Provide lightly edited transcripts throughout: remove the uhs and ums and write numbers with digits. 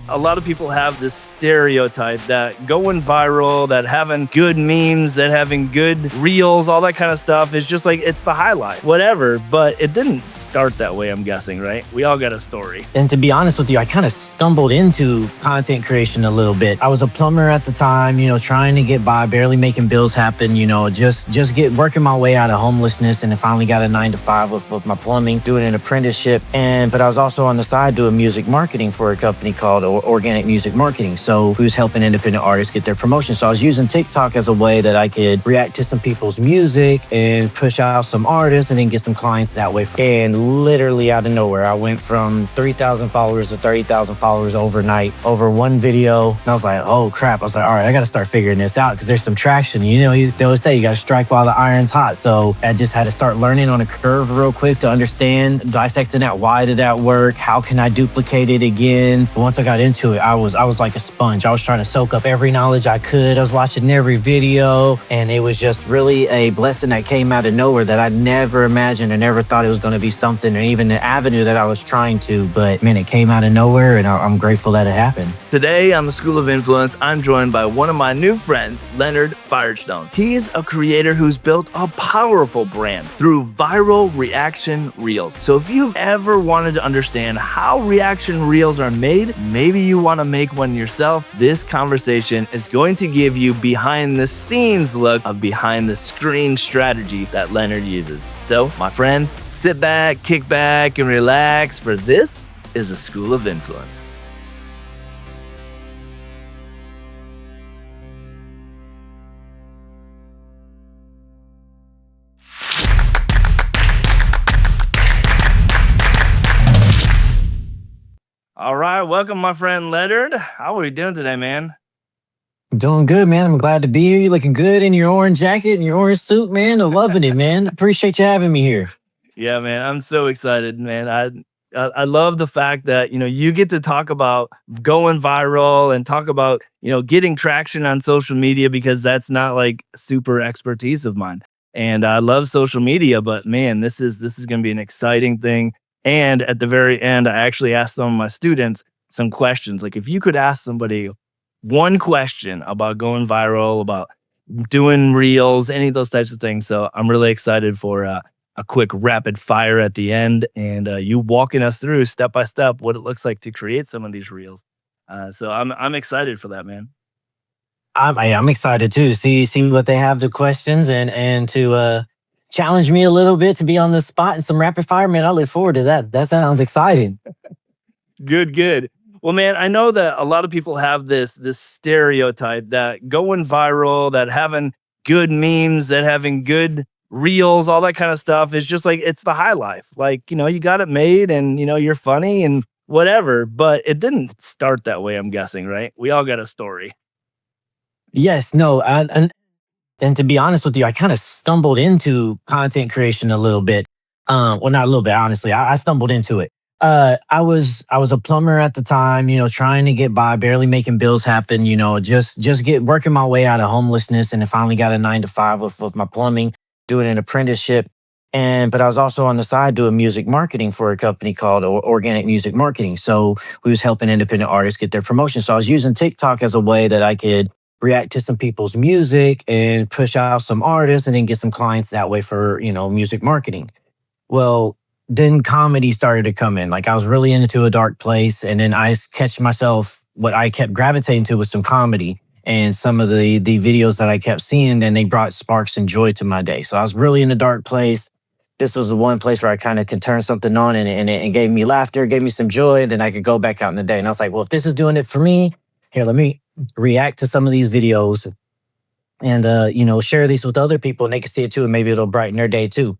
A lot of people have this stereotype that going viral, that having good memes, that having good reels, all that kind of stuff is just like it's the highlight, whatever. But it didn't start that way, I'm guessing, right? We all got a story. And to be honest with you, I kind of stumbled into content creation a little bit. I was a plumber at the time, trying to get by, barely making bills happen, just get working my way out of homelessness. And I finally got a 9 to 5 with my plumbing, doing an apprenticeship. But I was also on the side doing music marketing for a company called Organic Music Marketing. So who's helping independent artists get their promotion. So I was using TikTok as a way that I could react to some people's music and push out some artists and then get some clients that way. And literally out of nowhere, I went from 3,000 followers to 30,000 followers overnight over one video. And I was like, oh crap. I was like, all right, I got to start figuring this out because there's some traction. They always say you got to strike while the iron's hot. So I just had to start learning on a curve real quick to understand, dissecting that. Why did that work? How can I duplicate it again? But once I got into it, I was like a sponge. I was trying to soak up every knowledge I could. I was watching every video, and it was just really a blessing that came out of nowhere that I never imagined or never thought it was going to be something or even the avenue that I was trying to. But man, it came out of nowhere, and I'm grateful that it happened. Today on the School of Influence, I'm joined by one of my new friends, Leonard Firestone. He's a creator who's built a powerful brand through viral reaction reels. So if you've ever wanted to understand how reaction reels are made, maybe you want to make one yourself, this conversation is going to give you behind the scenes look of behind the screen strategy that Leonard uses. So my friends, sit back, kick back, and relax, for this is a School of Influence. All right, welcome my friend Leonard. How are we doing today, man? Doing good, man. I'm glad to be here. You're looking good in your orange jacket and your orange suit, man. I'm loving it, man. Appreciate you having me here. Yeah, man, I'm so excited, man. I love the fact that you get to talk about going viral and talk about getting traction on social media, because that's not like super expertise of mine. And I love social media, but man, this is going to be an exciting thing. And at the very end, I actually asked some of my students some questions. Like, if you could ask somebody one question about going viral, about doing reels, any of those types of things. So I'm really excited for a quick rapid fire at the end, and you walking us through step by step what it looks like to create some of these reels. So I'm excited for that, man. I'm excited too to see what they have, the questions, and to challenge me a little bit to be on the spot and some rapid fire, man. I look forward to that. That sounds exciting. Good, good. Well, man, I know that a lot of people have this stereotype that going viral, that having good memes, that having good reels, all that kind of stuff is just like it's the high life. Like, you got it made, and you're funny and whatever. But it didn't start that way, I'm guessing, right? We all got a story. Yes, no, and to be honest with you, I kind of stumbled into content creation a little bit. Well, not a little bit, honestly. I stumbled into it. I was a plumber at the time, trying to get by, barely making bills happen, just get working my way out of homelessness. And I finally got a 9 to 5 with my plumbing, doing an apprenticeship. But I was also on the side doing music marketing for a company called Organic Music Marketing. So who's helping independent artists get their promotion. So I was using TikTok as a way that I could react to some people's music and push out some artists and then get some clients that way for, music marketing. Well, then comedy started to come in. Like, I was really into a dark place, and then I catch myself, what I kept gravitating to was some comedy. And some of the videos that I kept seeing, then they brought sparks and joy to my day. So I was really in a dark place. This was the one place where I kind of could turn something on, and it gave me laughter, gave me some joy, and then I could go back out in the day. And I was like, well, if this is doing it for me, here, let me react to some of these videos and share these with other people, and they can see it too, and maybe it'll brighten their day too.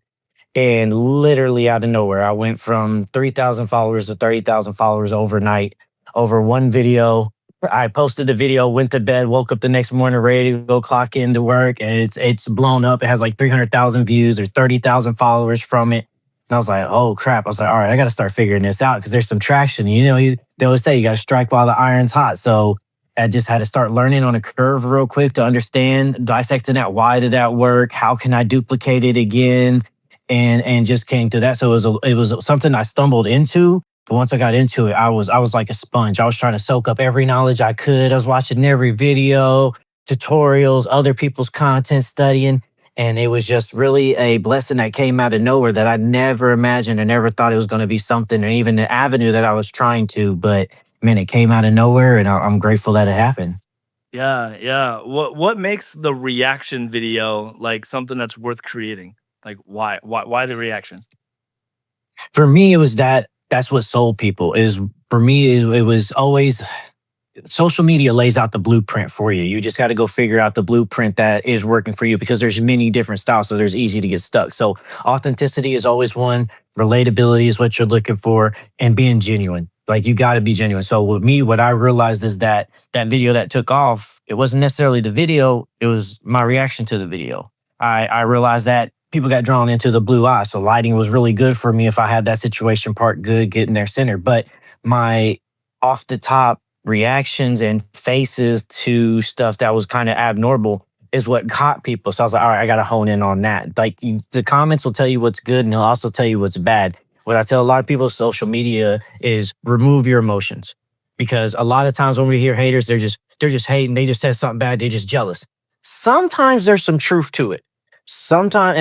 And literally out of nowhere, I went from 3,000 followers to 30,000 followers overnight over one video. I posted the video, went to bed, woke up the next morning ready to go clock into work, and it's blown up. It has like 300,000 views. There's 30,000 followers from it. And I was like, oh crap. I was like, all right, I got to start figuring this out because there's some traction. They always say you got to strike while the iron's hot. So I just had to start learning on a curve real quick to understand, dissecting that. Why did that work? How can I duplicate it again? And just came to that. So it was something I stumbled into, But once I got into it, I was like a sponge. I was trying to soak up every knowledge I could. I was watching every video, tutorials, other people's content, studying. And it was just really a blessing that came out of nowhere that I never imagined and never thought it was going to be something or even an avenue that I was trying to. But man, it came out of nowhere and I'm grateful that it happened. Yeah, yeah. What makes the reaction video like something that's worth creating? Like why the reaction? For me, it was that's what sold people is for me is it was always social media lays out the blueprint for you. You just got to go figure out the blueprint that is working for you because there's many different styles. So there's easy to get stuck. So authenticity is always one. Relatability is what you're looking for, and being genuine. Like you got to be genuine. So with me, what I realized is that that video that took off, it wasn't necessarily the video. It was my reaction to the video. I realized that people got drawn into the blue eye. So lighting was really good for me if I had that situation part good, getting their center. But my off the top reactions and faces to stuff that was kind of abnormal is what caught people. So I was like, all right, I got to hone in on that. Like the comments will tell you what's good and they'll also tell you what's bad. What I tell a lot of people, social media is remove your emotions because a lot of times when we hear haters, they're just hating. They just said something bad. They're just jealous. Sometimes there's some truth to it. Sometimes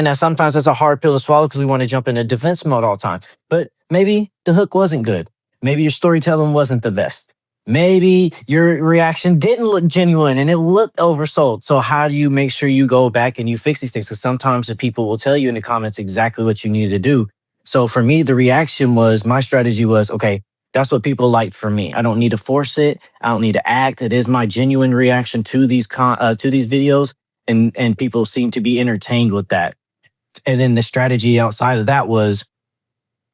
that's a hard pill to swallow because we want to jump into defense mode all the time. But maybe the hook wasn't good. Maybe your storytelling wasn't the best. Maybe your reaction didn't look genuine and it looked oversold. So how do you make sure you go back and you fix these things? Because sometimes the people will tell you in the comments exactly what you need to do. So for me, the reaction was my strategy was okay. That's what people liked for me. I don't need to force it. I don't need to act. It is my genuine reaction to these videos, and people seem to be entertained with that. And then the strategy outside of that was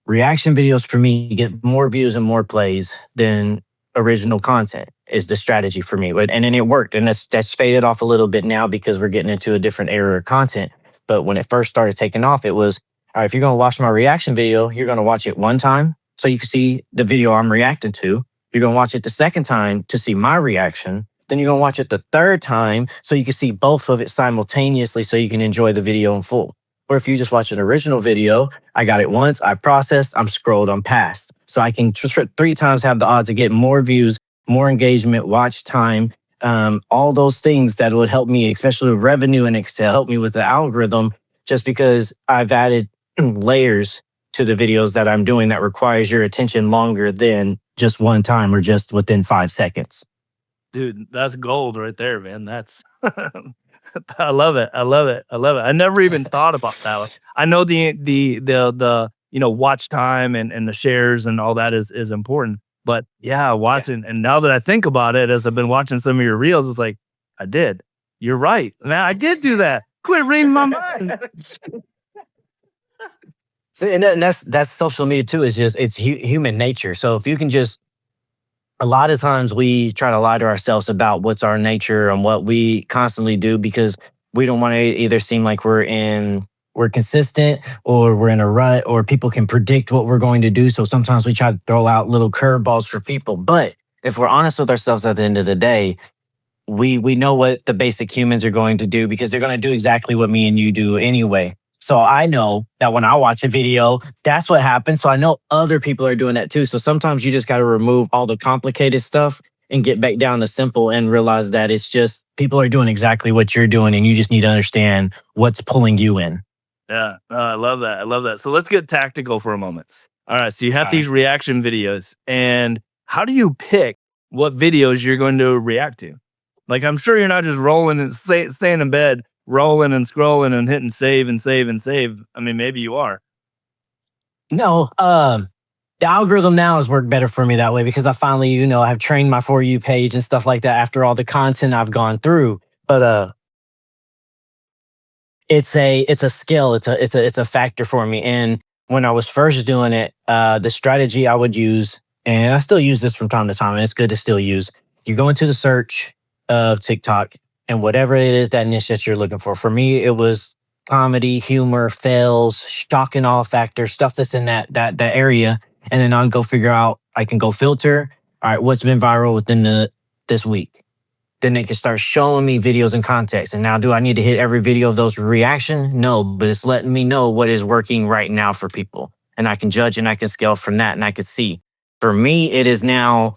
reaction videos for me get more views and more plays than original content is the strategy for me. And then it worked. And that's faded off a little bit now because we're getting into a different era of content. But when it first started taking off, it was, all right, if you're going to watch my reaction video, you're going to watch it one time so you can see the video I'm reacting to. You're going to watch it the second time to see my reaction. Then you're going to watch it the third time so you can see both of it simultaneously so you can enjoy the video in full. Or if you just watch an original video, I got it once, I processed, I'm scrolled, I'm past. So I can three times have the odds of getting more views, more engagement, watch time, all those things that would help me, especially with revenue and Excel, help me with the algorithm, just because I've added layers to the videos that I'm doing that requires your attention longer than just one time or just within 5 seconds. Dude, that's gold right there, man. That's I love it. I love it. I love it. I never even thought about that one. I know watch time and the shares and all that is important. But yeah, Yeah. watching and now that I think about it, as I've been watching some of your reels, it's like, I did. You're right. Man, I did do that. Quit reading my mind. See, and that's social media too. Is just it's human nature. So if you can just a lot of times we try to lie to ourselves about what's our nature and what we constantly do because we don't want to either seem like we're consistent or we're in a rut or people can predict what we're going to do. So sometimes we try to throw out little curveballs for people. But if we're honest with ourselves at the end of the day, we know what the basic humans are going to do because they're going to do exactly what me and you do anyway. So I know that when I watch a video, that's what happens. So I know other people are doing that too. So sometimes you just got to remove all the complicated stuff and get back down to simple and realize that it's just people are doing exactly what you're doing and you just need to understand what's pulling you in. Yeah, I love that. I love that. So let's get tactical for a moment. All right, so you have All these right. reaction videos, and how do you pick what videos you're going to react to? Like, I'm sure you're not just rolling and staying in bed, rolling and scrolling and hitting save and save and save. I mean, maybe you are. No, the algorithm now has worked better for me that way because I finally, have trained my For You page and stuff like that after all the content I've gone through. But it's a skill. It's a factor for me. And when I was first doing it, the strategy I would use, and I still use this from time to time, and it's good to still use. You go into the search of TikTok and whatever it is that niche that you're looking for. For me, it was comedy, humor, fails, shock and awe factor, stuff that's in that area. And then I'll go figure out. I can go filter. All right, what's been viral within this week? Then they can start showing me videos in context. And now, do I need to hit every video of those reaction? No, but it's letting me know what is working right now for people. And I can judge and I can scale from that and I can see. For me, it is now,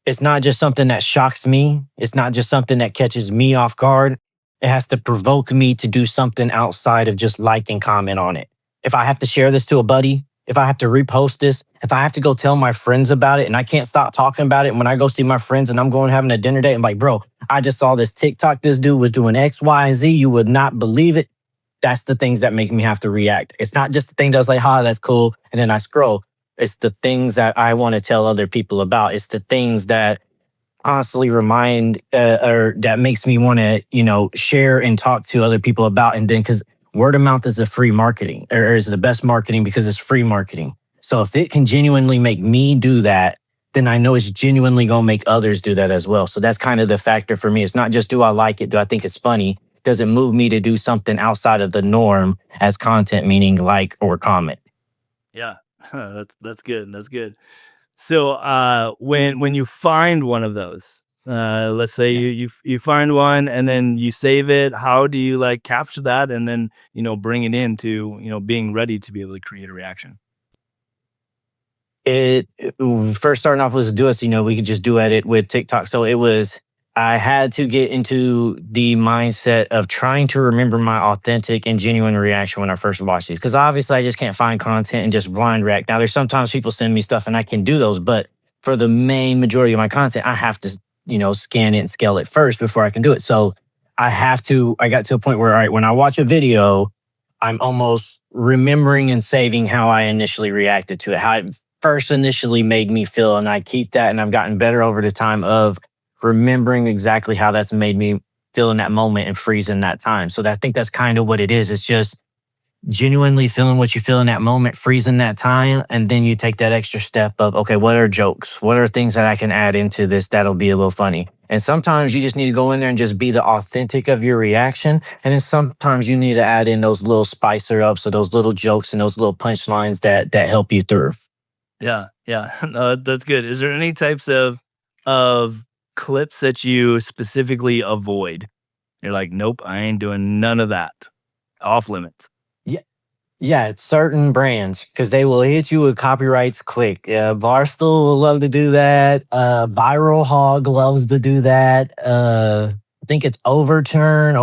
it's not just something that shocks me. It's not just something that catches me off guard. It has to provoke me to do something outside of just like and comment on it. If I have to share this to a buddy, if I have to repost this, if I have to go tell my friends about it and I can't stop talking about it, and when I go see my friends and I'm going having a dinner date, I'm like, bro, I just saw this TikTok. This dude was doing X, Y, and Z. You would not believe it. That's the things that make me have to react. It's not just the thing that's like, that's cool. And then I scroll. It's the things that I want to tell other people about. It's the things that constantly remind or that makes me want to, share and talk to other people about. And then because word of mouth is a free marketing or is the best marketing because it's free marketing. So if it can genuinely make me do that, then I know it's genuinely going to make others do that as well. So that's kind of the factor for me. It's not just do I like it? Do I think it's funny? Does it move me to do something outside of the norm as content, meaning like or comment? Yeah. That's good. That's good. So when you find one of those, let's say Yeah. you find one and then you save it, how do you like capture that and then bring it into being ready to be able to create a reaction? First starting off was Duet, we could just duet it with TikTok. So it was, I had to get into the mindset of trying to remember my authentic and genuine reaction when I first watched these. Because obviously I just can't find content and just blind react. Now there's sometimes people send me stuff and I can do those, but for the main majority of my content, I have to, scan it and scale it first before I can do it. So I got to a point where, all right, when I watch a video, I'm almost remembering and saving how I initially reacted to it, how it first initially made me feel. And I keep that and I've gotten better over the time of remembering exactly how that's made me feel in that moment and freezing that time. So I think that's kind of what it is. It's just genuinely feeling what you feel in that moment, freezing that time, and then you take that extra step of, okay, what are jokes? What are things that I can add into this that'll be a little funny? And sometimes you just need to go in there and just be the authentic of your reaction. And then sometimes you need to add in those little spicer ups or those little jokes and those little punchlines that help you through. Yeah, yeah. No, that's good. Is there any types of clips that you specifically avoid? You're like, nope, I ain't doing none of that. Off limits. Yeah, yeah, it's certain brands because they will hit you with copyrights quick. Barstool will love to do that. Viral Hog loves to do that. I think it's Overtune,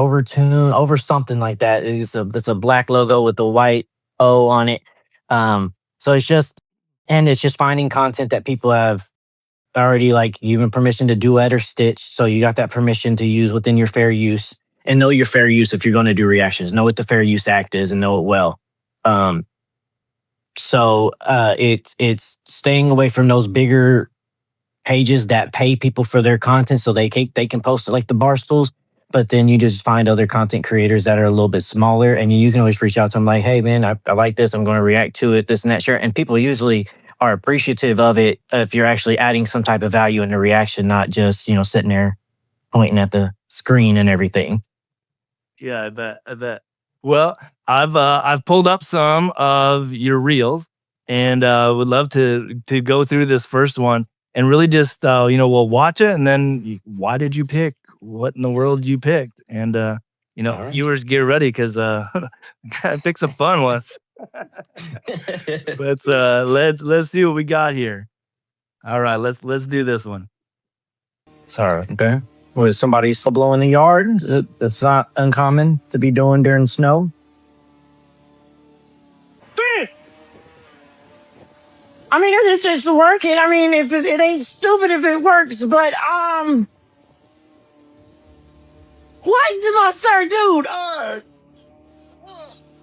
over something like that. It's a black logo with the white O on it. So it's just finding content that people have already like given permission to duet or stitch. So you got that permission to use within your fair use and know your fair use if you're going to do reactions. Know what the Fair Use Act is and know it well. Um, it's staying away from those bigger pages that pay people for their content so they can post it like the bar stools. But then you just find other content creators that are a little bit smaller, and you can always reach out to them like, hey man, I like this. I'm going to react to it, this and that. Sure. And people usually are appreciative of it if you're actually adding some type of value in the reaction, not just sitting there pointing at the screen and everything. Yeah, I bet. I bet. Well, I've pulled up some of your reels, and would love to go through this first one and really just we'll watch it, and then why did you pick what in the world you picked, and All right. viewers get ready because gotta pick some fun ones. Let's see what we got here. All right, let's do this one. Sorry. Okay. Was somebody still blowing the yard? That's not uncommon to be doing during snow. I mean, it's just working. I mean, if it ain't stupid if it works, but what did my sir, dude?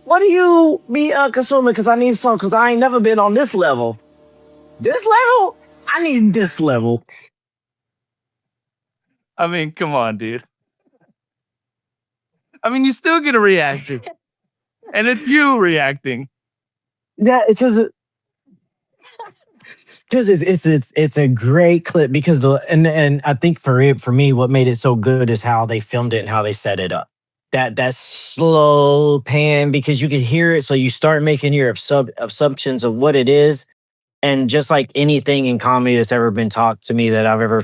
What do you be consuming? Because I need some. Because I ain't never been on this level. This level, I need this level. I mean, come on, dude. I mean, you still get a reaction, and it's you reacting. Yeah, it's just because it's a great clip because and I think for me what made it so good is how they filmed it and how they set it up. That slow pan because you could hear it, so you start making your assumptions of what it is. And just like anything in comedy that's ever been taught to me that I've ever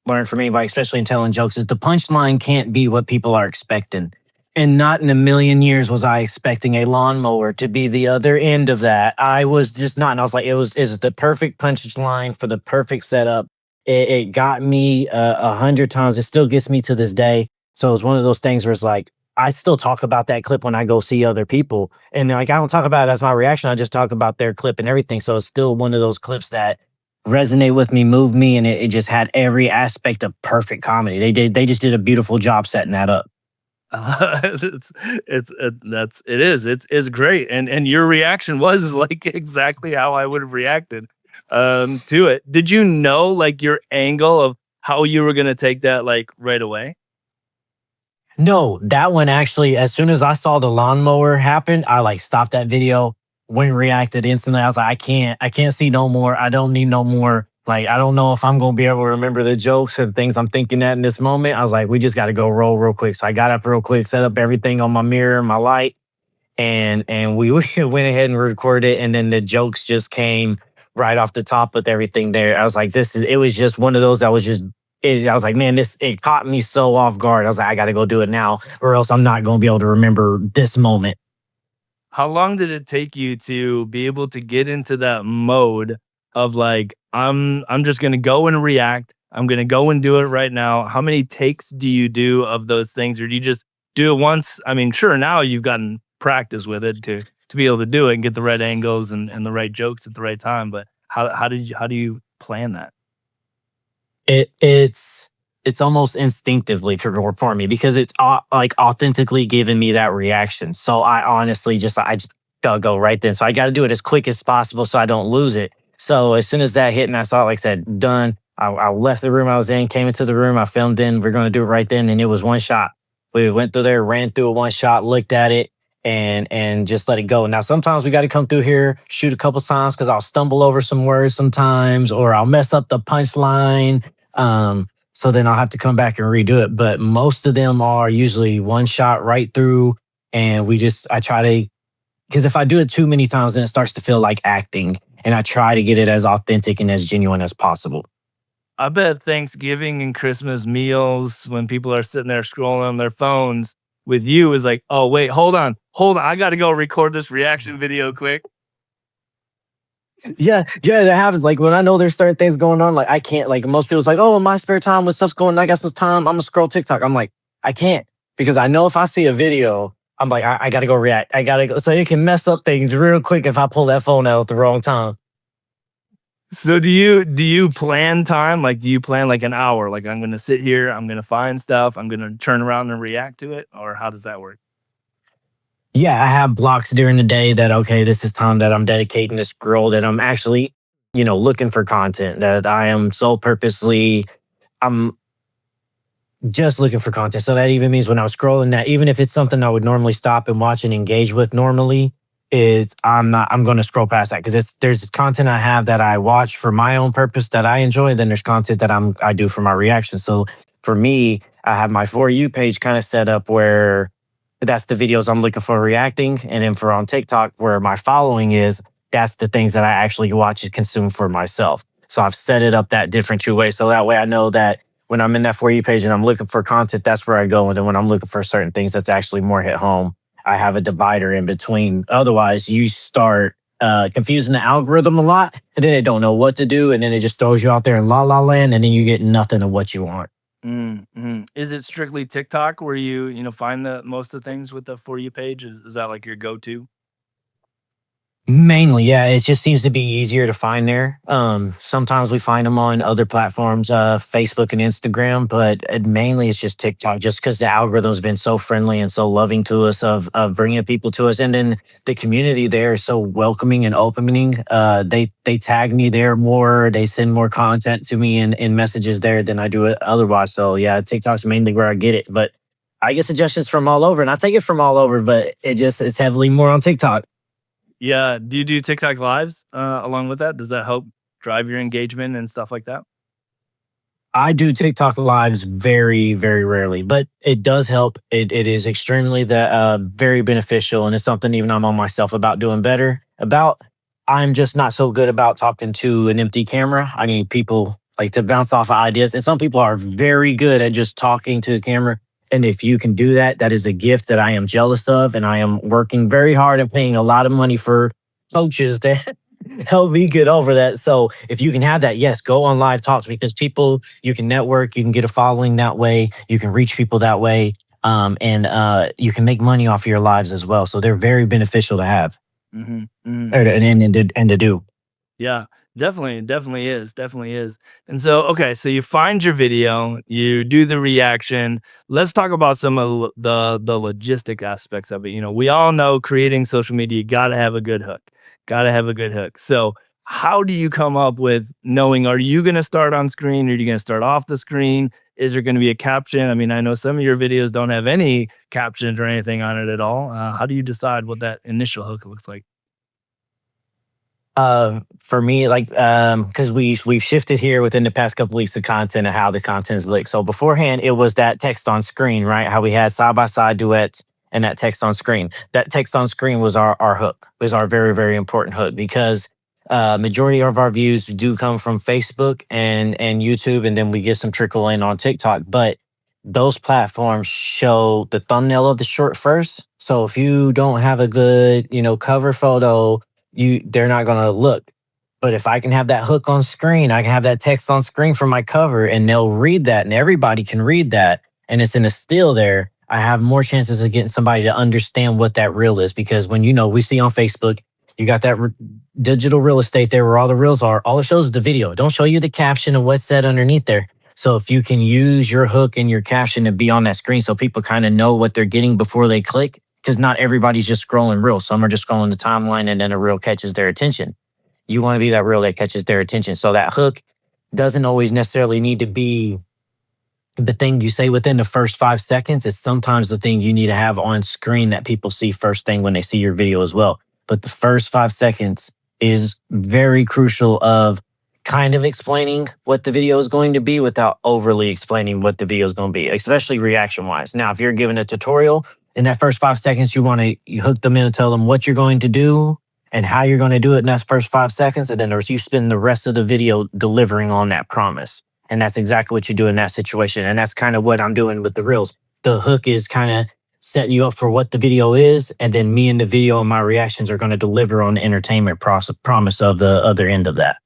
learned from anybody, especially in telling jokes, is the punchline can't be what people are expecting. And not in a million years was I expecting a lawnmower to be the other end of that. I was just not, and I was like, it's the perfect punch line for the perfect setup. It got me 100 times. It still gets me to this day. So it's one of those things where it's like I still talk about that clip when I go see other people, and like I don't talk about it as my reaction. I just talk about their clip and everything. So it's still one of those clips that resonate with me, move me, and it just had every aspect of perfect comedy. They just did a beautiful job setting that up. It's great, and your reaction was like exactly how I would have reacted to it. Did you know like your angle of how you were gonna take that like right away? No, that one actually, as soon as I saw the lawnmower happen, I like stopped that video, went and reacted instantly. I was like, I can't see no more. I don't need no more. Like, I don't know if I'm gonna be able to remember the jokes and things I'm thinking at in this moment. I was like, we just gotta go roll real quick. So I got up real quick, set up everything on my mirror, my light, and we went ahead and recorded it. And then the jokes just came right off the top with everything there. I was like, this is it was just one of those that was just I was like, man, this it caught me so off guard. I was like, I gotta go do it now, or else I'm not gonna be able to remember this moment. How long did it take you to be able to get into that mode of like, I'm just gonna go and react. I'm gonna go and do it right now. How many takes do you do of those things, or do you just do it once? I mean, sure, now you've gotten practice with it to be able to do it and get the right angles and the right jokes at the right time. But how do you plan that? It's almost instinctively for me because it's like authentically giving me that reaction. So I honestly I just gotta go right then. So I got to do it as quick as possible so I don't lose it. So as soon as that hit and I saw it, like I said, done. I left the room I was in, came into the room, I filmed in. We're gonna do it right then, and it was one shot. We went through there, ran through it one shot, looked at it, and just let it go. Now sometimes we got to come through here, shoot a couple times because I'll stumble over some words sometimes, or I'll mess up the punchline. So then I'll have to come back and redo it. But most of them are usually one shot right through. And I try to, because if I do it too many times, then it starts to feel like acting. And I try to get it as authentic and as genuine as possible. I bet Thanksgiving and Christmas meals when people are sitting there scrolling on their phones with you is like, oh wait, hold on, I got to go record this reaction video quick. Yeah, yeah, that happens. Like when I know there's certain things going on, like I can't. Like most people's like, oh, in my spare time when stuff's going, on, I got some time. I'm gonna scroll TikTok. I'm like, I can't because I know if I see a video, I'm like, I gotta go react. I gotta go. So it can mess up things real quick if I pull that phone out at the wrong time. So do you plan time? Like, do you plan like an hour? Like, I'm gonna sit here, I'm gonna find stuff, I'm gonna turn around and react to it, or how does that work? Yeah, I have blocks during the day that okay, this is time that I'm dedicating to scroll that I'm actually, looking for content that I am so purposely I'm just looking for content. So that even means when I was scrolling that, even if it's something I would normally stop and watch and engage with normally, is I'm gonna scroll past that because there's content I have that I watch for my own purpose that I enjoy, then there's content that I do for my reaction. So for me, I have my For You page kind of set up where that's the videos I'm looking for reacting. And then for on TikTok, where my following is, that's the things that I actually watch and consume for myself. So I've set it up that different two ways. So that way I know that when I'm in that For You page and I'm looking for content, that's where I go. And then when I'm looking for certain things that's actually more hit home, I have a divider in between. Otherwise, you start confusing the algorithm a lot, and then it don't know what to do, and then it just throws you out there in la la land, and then you get nothing of what you want. Is it strictly TikTok where you find the most of the things with the For You page? Is that like your go-to? Mainly, yeah. It just seems to be easier to find there. Sometimes we find them on other platforms, Facebook and Instagram, but mainly it's just TikTok, just because the algorithm's been so friendly and so loving to us of bringing people to us, and then the community there is so welcoming and opening. They tag me there more, they send more content to me in messages there than I do it otherwise. So yeah, TikTok's mainly where I get it, but I get suggestions from all over, and I take it from all over, but it's heavily more on TikTok. Yeah. Do you do TikTok lives along with that? Does that help drive your engagement and stuff like that? I do TikTok lives very, very rarely, but it does help. It is extremely very beneficial, and it's something even I'm on myself about doing better about. I'm just not so good about talking to an empty camera. I need people like to bounce off of ideas, and some people are very good at just talking to the camera. And if you can do that, that is a gift that I am jealous of. And I am working very hard and paying a lot of money for coaches to help me get over that. So if you can have that, yes, go on live talks because people, you can network, you can get a following that way, you can reach people that way, and you can make money off of your lives as well. So they're very beneficial to have Mhm, mhm. and to do. Yeah, definitely is, definitely is. And so, okay, so you find your video, you do the reaction. Let's talk about some of the logistic aspects of it. You know, we all know creating social media, you gotta have a good hook. Gotta have a good hook. So how do you come up with knowing, are you gonna start on screen? Are you gonna start off the screen? Is there gonna be a caption? I mean, I know some of your videos don't have any captions or anything on it at all. How do you decide what that initial hook looks like? For me, like, because we've shifted here within the past couple weeks of content and how the content is linked. So beforehand, it was that text on screen, right? How we had side by side duets and that text on screen. That text on screen was our hook, was our very, very important hook because majority of our views do come from Facebook and YouTube, and then we get some trickle in on TikTok. But those platforms show the thumbnail of the short first. So if you don't have a good, cover photo, they're not gonna look. But if I can have that hook on screen, I can have that text on screen for my cover and they'll read that and everybody can read that and it's in a still there, I have more chances of getting somebody to understand what that reel is. Because when we see on Facebook, you got that digital real estate there where all the reels are, all it shows is the video. It don't show you the caption of what's said underneath there. So if you can use your hook and your caption to be on that screen so people kind of know what they're getting before they click, because not everybody's just scrolling reels. Some are just scrolling the timeline and then a reel catches their attention. You want to be that reel that catches their attention. So that hook doesn't always necessarily need to be the thing you say within the first 5 seconds. It's sometimes the thing you need to have on screen that people see first thing when they see your video as well. But the first 5 seconds is very crucial of kind of explaining what the video is going to be without overly explaining what the video is going to be, especially reaction wise. Now, if you're giving a tutorial, in that first 5 seconds, you want to hook them in and tell them what you're going to do and how you're going to do it in that first 5 seconds. And then you spend the rest of the video delivering on that promise. And that's exactly what you do in that situation. And that's kind of what I'm doing with the reels. The hook is kind of setting you up for what the video is. And then me and the video and my reactions are going to deliver on the entertainment promise of the other end of that.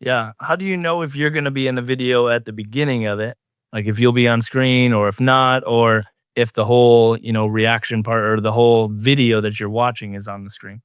Yeah. How do you know if you're gonna be in the video at the beginning of it? Like if you'll be on screen or if not, or if the whole, reaction part or the whole video that you're watching is on the screen?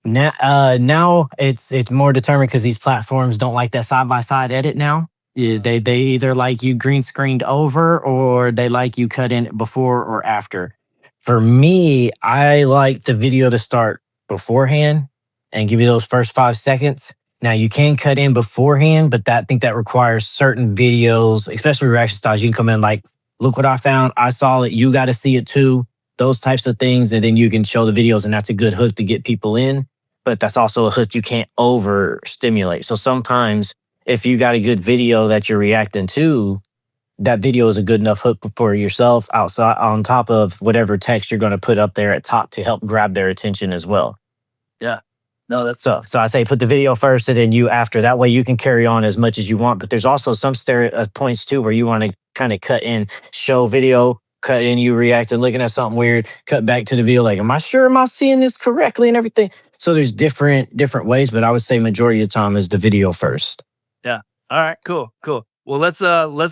Now it's more determined because these platforms don't like that side by side edit now. Yeah, they either like you green screened over or they like you cut in before or after. For me, I like the video to start beforehand and give you those first 5 seconds. Now you can cut in beforehand, but I think that requires certain videos, especially reaction styles. You can come in like, look what I found. I saw it. You got to see it too. Those types of things, and then you can show the videos, and that's a good hook to get people in. But that's also a hook you can't overstimulate. So sometimes if you got a good video that you're reacting to, that video is a good enough hook for yourself outside on top of whatever text you're going to put up there at top to help grab their attention as well. Yeah. No, that's So I say put the video first and then you after. That way you can carry on as much as you want. But there's also some points too where you want to kind of cut in, show video, cut in you reacting, looking at something weird, cut back to the video like, am I sure am I seeing this correctly and everything? So there's different ways, but I would say majority of the time is the video first. yeah. All right, cool, cool. Well, let's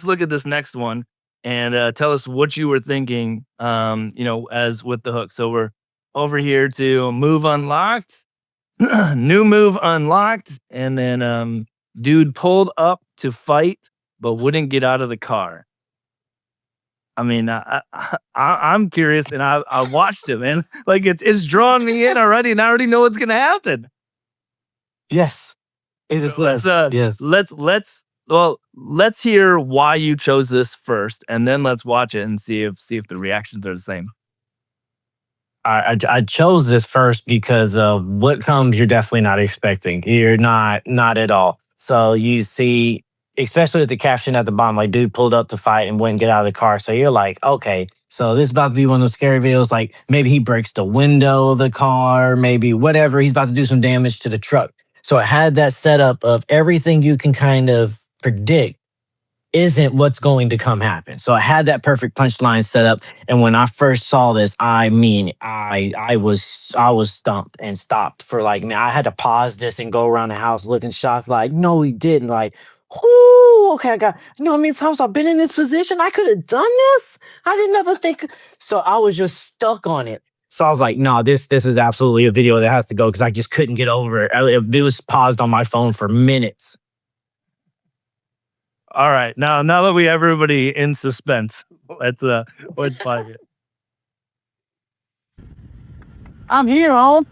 look at this next one and tell us what you were thinking as with the hook. So we're over here to move unlocked. New move unlocked, and then dude pulled up to fight but wouldn't get out of the car. I mean, I'm curious, and I watched it, man. Like it's drawn me in already, and I already know what's gonna happen. Yes. It is So let's yes. let's hear why you chose this first, and then let's watch it and see if the reactions are the same. I chose this first because what comes you're definitely not expecting. You're not at all. So you see, especially with the caption at the bottom, like dude pulled up to fight and wouldn't get out of the car. So you're like, okay, so this is about to be one of those scary videos. Like maybe he breaks the window of the car, maybe whatever. He's about to do some damage to the truck. So it had that setup of everything you can kind of predict isn't what's going to come happen. So I had that perfect punchline set up. And when I first saw this, I mean, I was stumped and stopped for like, man, I had to pause this and go around the house looking shocked, like, no, he didn't. Like, whoo, okay, I got, you know how many times I've been in this position? I could have done this. I didn't ever think. So I was just stuck on it. So I was like, no, this is absolutely a video that has to go because I just couldn't get over it. It was paused on my phone for minutes. All right, now that we have everybody in suspense, let's find it. I'm here, home.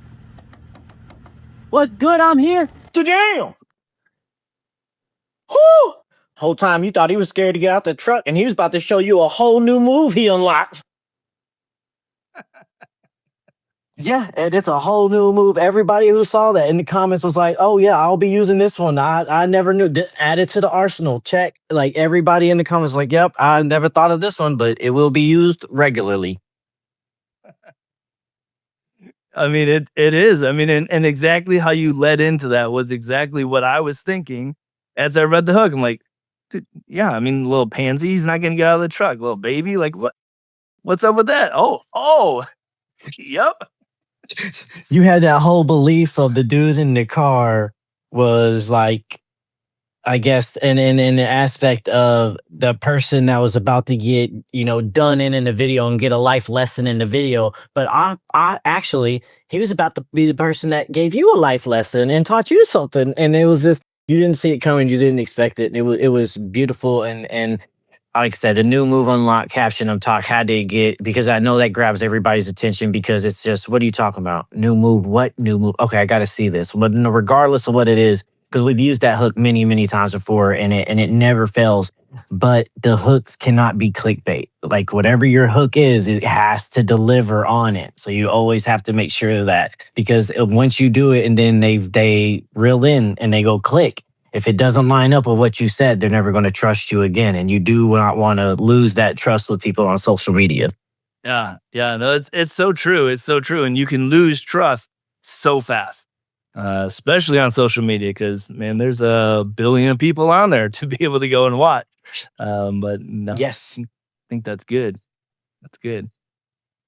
What good? I'm here. Damn. Whoo! Whole time you thought he was scared to get out the truck, and he was about to show you a whole new move he unlocked. Yeah, and it's a whole new move. Everybody who saw that in the comments was like, "Oh yeah, I'll be using this one. I never knew. Add it to the arsenal. Check." Like everybody in the comments, like, "Yep, I never thought of this one, but it will be used regularly." I mean, it is. I mean, and exactly how you led into that was exactly what I was thinking as I read the hook. I'm like, dude, yeah, I mean, little pansy, he's not gonna get out of the truck. Little baby, like what's up with that? Oh, yep. You had that whole belief of the dude in the car was like, I guess, in the aspect of the person that was about to get, done in the video and get a life lesson in the video. But I actually, he was about to be the person that gave you a life lesson and taught you something. And it was just, you didn't see it coming, you didn't expect it. It was beautiful. And like I said, the new move unlock caption of talk had to get, because I know that grabs everybody's attention because it's just, what are you talking about? New move, what new move? Okay, I got to see this. But no, regardless of what it is, because we've used that hook many, many times before, and it never fails. But the hooks cannot be clickbait. Like whatever your hook is, it has to deliver on it. So you always have to make sure of that, because once you do it and then they reel in and they go click, if it doesn't line up with what you said, they're never going to trust you again. And you do not want to lose that trust with people on social media. Yeah, no, it's so true. It's so true, and you can lose trust so fast, especially on social media. Because man, there's a billion people on there to be able to go and watch. But no, Yes. I think that's good. That's good.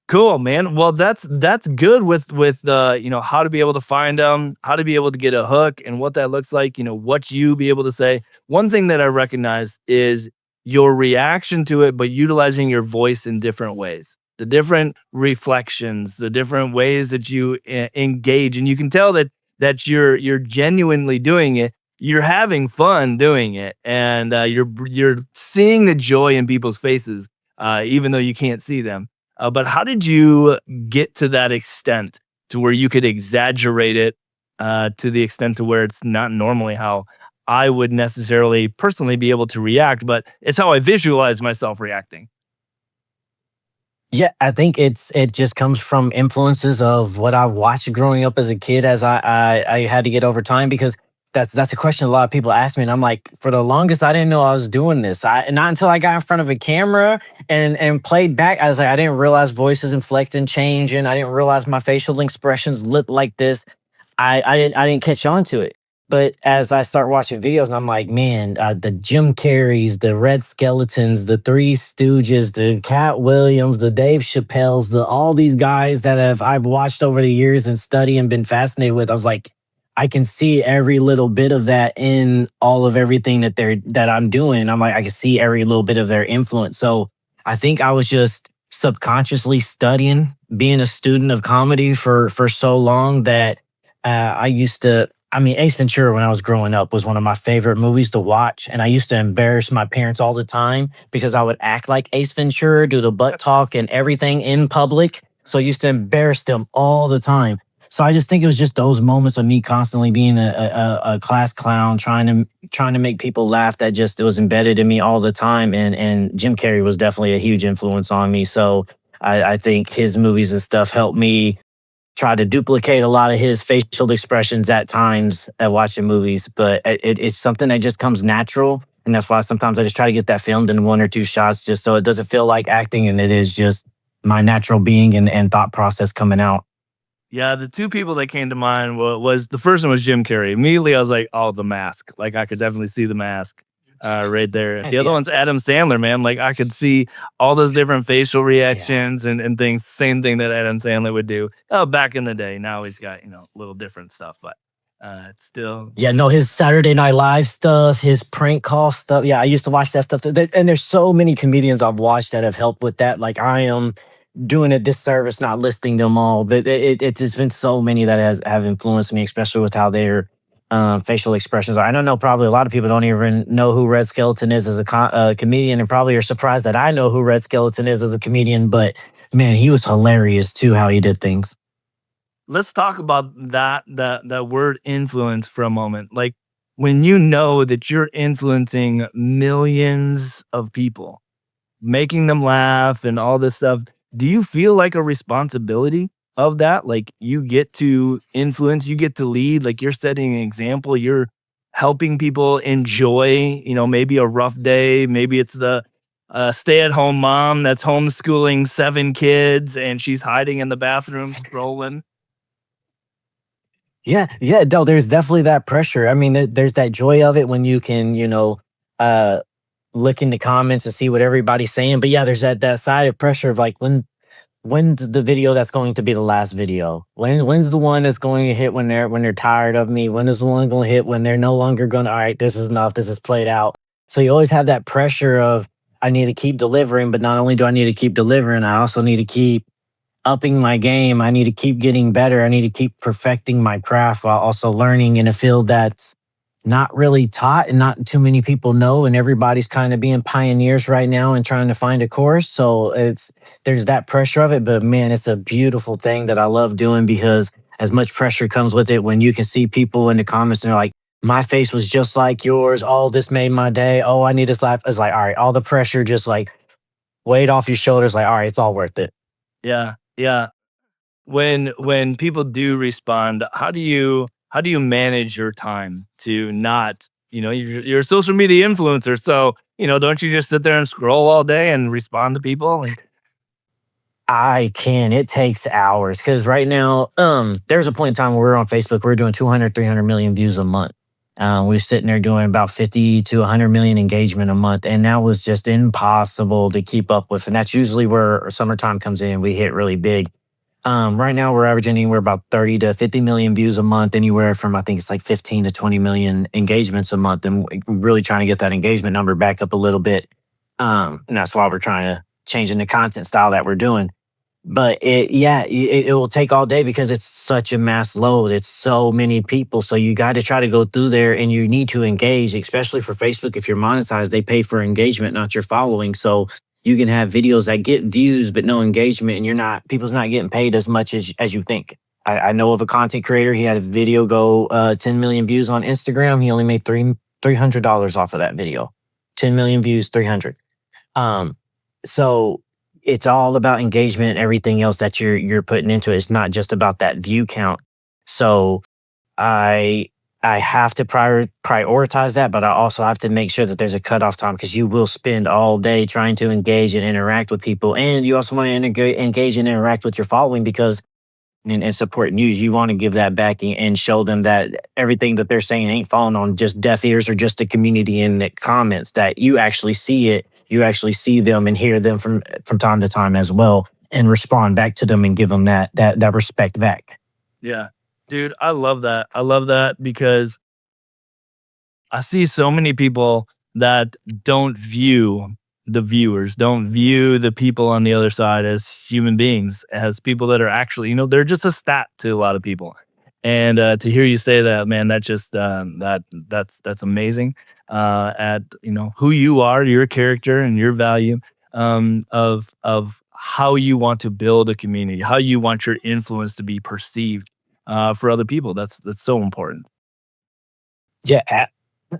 Cool, man. Well, that's good with how to be able to find them, how to be able to get a hook, and what that looks like. What you be able to say. One thing that I recognize is your reaction to it, but utilizing your voice in different ways, the different reflections, the different ways that you engage, and you can tell that you're genuinely doing it. You're having fun doing it, and you're seeing the joy in people's faces, even though you can't see them. But how did you get to that extent to where you could exaggerate it to the extent to where it's not normally how I would necessarily personally be able to react, but it's how I visualize myself reacting. Yeah, I think it just comes from influences of what I watched growing up as a kid, as I had to get over time, because that's a question a lot of people ask me, and I'm like, for the longest I didn't know I was doing this. I Not until I got in front of a camera and played back, I was like, I didn't realize voices inflect and change, and I didn't realize my facial expressions look like this. I didn't catch on to it. But as I start watching videos, and I'm like, man, the Jim Carreys, the Red Skeletons, the Three Stooges, the Cat Williams, the Dave Chappelles, the all these guys that I've watched over the years and study and been fascinated with. I was like, I can see every little bit of that in all of everything that I'm doing. I'm like, I can see every little bit of their influence. So I think I was just subconsciously studying, being a student of comedy for so long that I used to. I mean, Ace Ventura, when I was growing up, was one of my favorite movies to watch, and I used to embarrass my parents all the time because I would act like Ace Ventura, do the butt talk and everything in public. So I used to embarrass them all the time. So I just think it was just those moments of me constantly being a class clown, trying to make people laugh, that just it was embedded in me all the time. And Jim Carrey was definitely a huge influence on me. So I think his movies and stuff helped me try to duplicate a lot of his facial expressions at times at watching movies, but it's something that just comes natural. And that's why sometimes I just try to get that filmed in one or two shots just so it doesn't feel like acting and it is just my natural being and thought process coming out. Yeah, the two people that came to mind was the first one was Jim Carrey. Immediately, I was like, "Oh, The Mask." Like I could definitely see The Mask. right there. The other Yeah. one's Adam Sandler, man. Like I could see all those different facial Yeah. reactions and things. Same thing that Adam Sandler would do. Back in the day. Now he's got a little different stuff, but it's still Yeah, no, his Saturday Night Live stuff, his prank call stuff. Yeah, I used to watch that stuff. And there's so many comedians I've watched that have helped with that. Like I am doing a disservice not listing them all, but it's just been so many that have influenced me, especially with how their facial expressions are. I don't know, probably a lot of people don't even know who Red Skeleton is as a comedian, and probably are surprised that I know who Red Skeleton is as a comedian. But man, he was hilarious too, how he did things. let's talk about that word influence for a moment. Like when you know that you're influencing millions of people, making them laugh and all this stuff, do you feel like a responsibility of that? Like you get to influence, you get to lead, like you're setting an example, you're helping people enjoy, maybe a rough day, maybe it's the stay-at-home mom that's homeschooling 7 kids and she's hiding in the bathroom scrolling. Yeah, yeah, no, there's definitely that pressure. I mean, there's that joy of it when you can, uh, look in the comments and see what everybody's saying. But yeah, there's that side of pressure of like when's the video that's going to be the last video? When's the one that's going to hit when they're tired of me? When is the one going to hit when they're no longer going to, all right, this is enough, this is played out. So you always have that pressure of I need to keep delivering, but not only do I need to keep delivering, I also need to keep upping my game. I need to keep getting better. I need to keep perfecting my craft while also learning in a field that's not really taught and not too many people know. And everybody's kind of being pioneers right now and trying to find a course. So there's that pressure of it. But man, it's a beautiful thing that I love doing because as much pressure comes with it when you can see people in the comments and they're like, my face was just like yours. Oh, this made my day. Oh, I need to slap. It's like, all right, all the pressure just like weighed off your shoulders. Like, all right, it's all worth it. Yeah, yeah. When people do respond, how do you manage your time to not, you're a social media influencer, so don't you just sit there and scroll all day and respond to people? Like, I can. It takes hours because right now, there's a point in time where we're on Facebook, we're doing 200, 300 million views a month. We're sitting there doing about 50 to 100 million engagement a month. And that was just impossible to keep up with. And that's usually where summertime comes in. We hit really big. Right now, we're averaging anywhere about 30 to 50 million views a month, anywhere from, I think it's like 15 to 20 million engagements a month. And we're really trying to get that engagement number back up a little bit. And that's why we're trying to changing the content style that we're doing. But it will take all day because it's such a mass load. It's so many people. So you got to try to go through there and you need to engage, especially for Facebook. If you're monetized, they pay for engagement, not your following. So you can have videos that get views but no engagement, and people's not getting paid as much as you think. I know of a content creator. He had a video go 10 million views on Instagram. He only made $300 off of that video. 10 million views, 300. Um, so it's all about engagement and everything else that you're putting into it. It's not just about that view count. So I I have to prioritize that, but I also have to make sure that there's a cutoff time because you will spend all day trying to engage and interact with people, and you also want to engage and interact with your following because and support news. You want to give that back and show them that everything that they're saying ain't falling on just deaf ears or just the community in the comments. That you actually see it, you actually see them and hear them from time to time as well, and respond back to them and give them that respect back. Yeah. Dude, I love that. I love that because I see so many people that don't view the viewers, don't view the people on the other side as human beings, as people that are actually, they're just a stat to a lot of people. And to hear you say that, man, that just that's amazing. At who you are, your character, and your value of how you want to build a community, how you want your influence to be perceived for other people. That's so important. Yeah,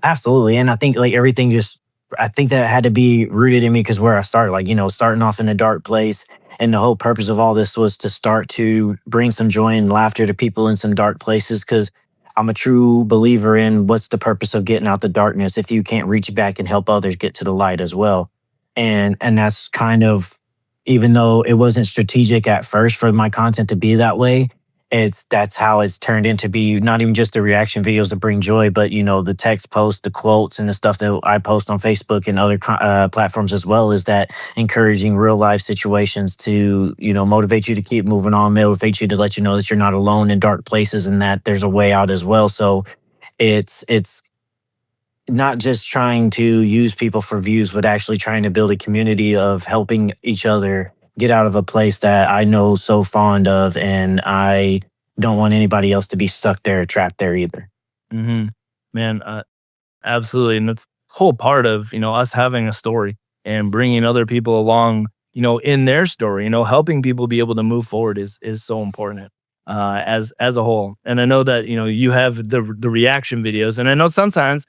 absolutely. And I think like everything just, I think that had to be rooted in me because where I started, like, starting off in a dark place. And the whole purpose of all this was to start to bring some joy and laughter to people in some dark places because I'm a true believer in what's the purpose of getting out the darkness if you can't reach back and help others get to the light as well. And that's kind of, even though it wasn't strategic at first for my content to be that way, that's how it's turned into be not even just the reaction videos that bring joy, but the text posts, the quotes, and the stuff that I post on Facebook and other platforms as well. Is that encouraging real life situations to motivate you to keep moving on, motivate you to let you know that you're not alone in dark places and that there's a way out as well. So it's not just trying to use people for views, but actually trying to build a community of helping each other get out of a place that I know so fond of, and I don't want anybody else to be stuck there or trapped there either. Hmm. Man, absolutely. And that's whole part of, us having a story and bringing other people along, in their story, helping people be able to move forward is so important as a whole. And I know that, you have the reaction videos, and I know sometimes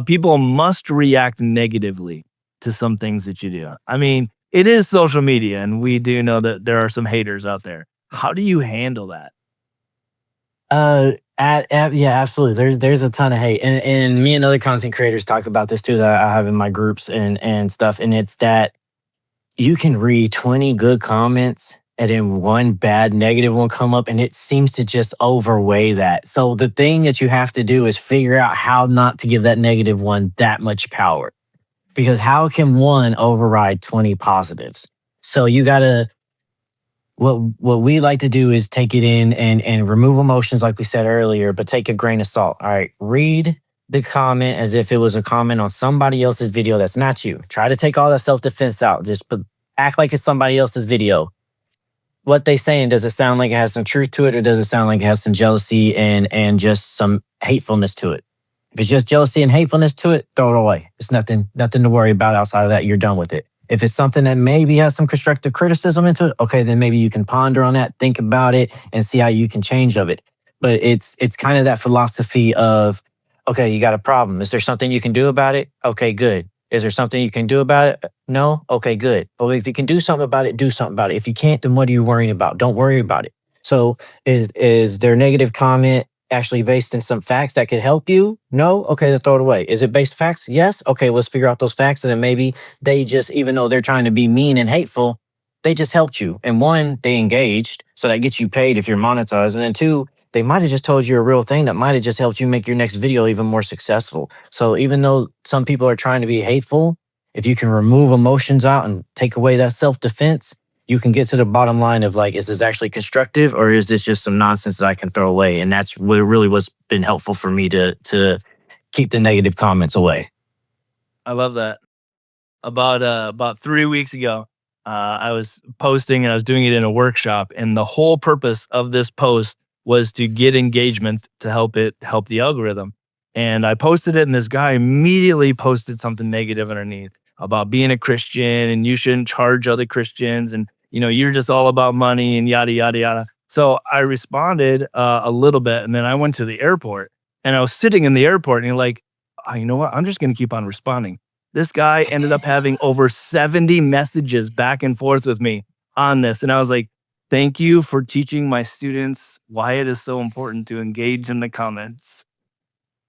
people must react negatively to some things that you do. I mean, it is social media, and we do know that there are some haters out there. How do you handle that? Yeah, absolutely. There's a ton of hate, and me and other content creators talk about this too that I have in my groups and stuff. And it's that you can read 20 good comments and then one bad negative one come up, and it seems to just overweigh that. So the thing that you have to do is figure out how not to give that negative one that much power, because how can one override 20 positives? So you gotta what we like to do is take it in and remove emotions like we said earlier, but take a grain of salt. All right, read the comment as if it was a comment on somebody else's video that's not you. Try to take all that self-defense out. Act like it's somebody else's video. What they saying, does it sound like it has some truth to it, or does it sound like it has some jealousy and just some hatefulness to it? If it's just jealousy and hatefulness to it, throw it away. It's nothing to worry about outside of that. You're done with it. If it's something that maybe has some constructive criticism into it, okay, then maybe you can ponder on that, think about it, and see how you can change of it. But it's kind of that philosophy of, okay, you got a problem. Is there something you can do about it? Okay, good. Is there something you can do about it? No? Okay, good. But if you can do something about it, do something about it. If you can't, then what are you worrying about? Don't worry about it. So is their negative comment actually based in some facts that could help you? No? Okay, then throw it away. Is it based facts? Yes? Okay, let's figure out those facts. And then maybe they just, even though they're trying to be mean and hateful, they just helped you. And one, they engaged. So that gets you paid if you're monetized. And then two, they might have just told you a real thing that might have just helped you make your next video even more successful. So even though some people are trying to be hateful, if you can remove emotions out and take away that self-defense, you can get to the bottom line of like, is this actually constructive, or is this just some nonsense that I can throw away? And that's what really what's been helpful for me to keep the negative comments away. I love that. About 3 weeks ago, I was posting and I was doing it in a workshop, and the whole purpose of this post was to get engagement to help the algorithm. And I posted it, and this guy immediately posted something negative underneath about being a Christian and you shouldn't charge other Christians, and you're just all about money and yada yada yada. So I responded a little bit, and then I went to the airport, and I was sitting in the airport, and you're like, oh, you know what? I'm just going to keep on responding. This guy ended up having over 70 messages back and forth with me on this. And I was like, thank you for teaching my students why it is so important to engage in the comments.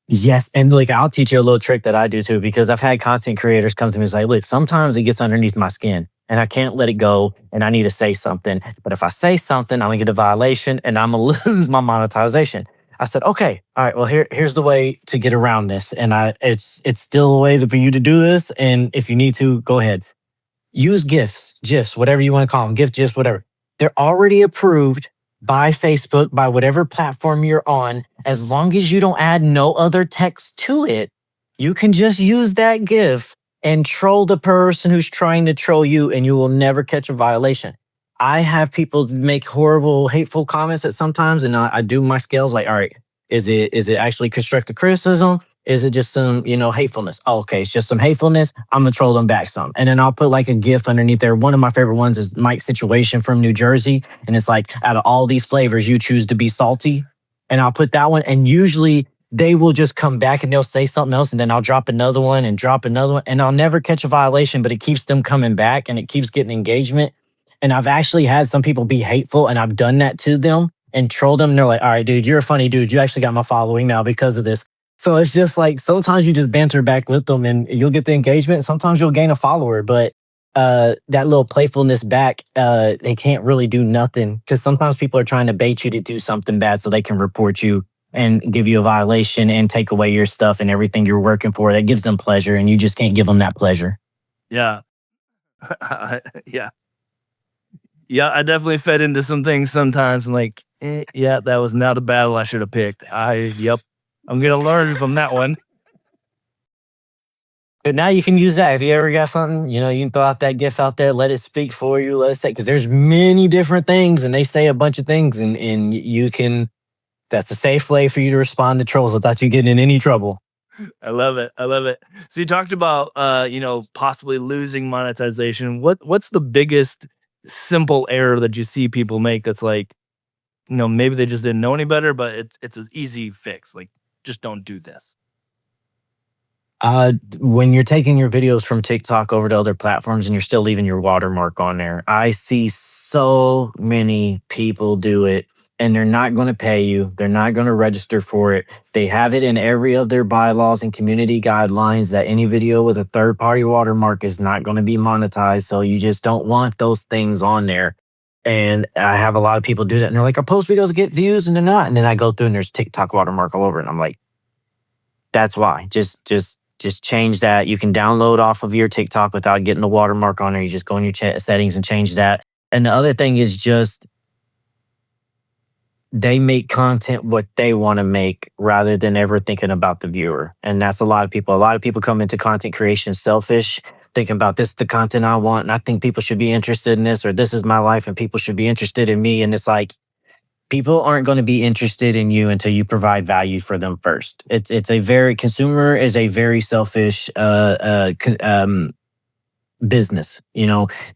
Yes, and like I'll teach you a little trick that I do too, because I've had content creators come to me and say, look, sometimes it gets underneath my skin and I can't let it go and I need to say something. But if I say something, I'm gonna get a violation and I'm gonna lose my monetization. I said, okay, all right, well here's the way to get around this. And it's still a way for you to do this. And if you need to, go ahead. Use GIFs, whatever you want to call them, GIFs, whatever. They're already approved by Facebook, by whatever platform you're on. As long as you don't add no other text to it, you can just use that GIF and troll the person who's trying to troll you, and you will never catch a violation. I have people make horrible, hateful comments at sometimes, and I do my scales like, all right, is it actually constructive criticism? Is it just some, hatefulness? Oh, okay, it's just some hatefulness. I'm gonna troll them back some. And then I'll put like a GIF underneath there. One of my favorite ones is Mike's situation from New Jersey. And it's like, out of all these flavors, you choose to be salty. And I'll put that one. And usually they will just come back and they'll say something else. And then I'll drop another one and drop another one. And I'll never catch a violation, but it keeps them coming back and it keeps getting engagement. And I've actually had some people be hateful, and I've done that to them and trolled them. And they're like, all right, dude, you're a funny dude. You actually got my following now because of this. So it's just like sometimes you just banter back with them and you'll get the engagement. Sometimes you'll gain a follower, but that little playfulness back, they can't really do nothing because sometimes people are trying to bait you to do something bad so they can report you and give you a violation and take away your stuff and everything you're working for. That gives them pleasure, and you just can't give them that pleasure. Yeah. Yeah. Yeah, I definitely fed into some things sometimes and like, yeah, that was not a battle I should have picked. Yep. I'm gonna learn from that one. But now you can use that. If you ever got something, you can throw out that gift out there, let it speak for you, let it say, because there's many different things and they say a bunch of things and you can, that's a safe way for you to respond to trolls without you getting in any trouble. I love it. I love it. So you talked about possibly losing monetization. What's the biggest simple error that you see people make that's like, maybe they just didn't know any better, but it's an easy fix. Like just don't do this. When you're taking your videos from TikTok over to other platforms and you're still leaving your watermark on there, I see so many people do it and they're not going to pay you. They're not going to register for it. They have it in every of their bylaws and community guidelines that any video with a third party watermark is not going to be monetized. So you just don't want those things on there. And I have a lot of people do that and they're like, I post videos to get views and they're not. And then I go through and there's TikTok watermark all over it. And I'm like, that's why. Just change that. You can download off of your TikTok without getting the watermark on there. You just go in your settings and change that. And the other thing is just they make content what they want to make rather than ever thinking about the viewer. And that's a lot of people. A lot of people come into content creation selfish, thinking about this is the content I want. And I think people should be interested in this, or this is my life and people should be interested in me. And it's like, people aren't going to be interested in you until you provide value for them first. Consumer is a very selfish business.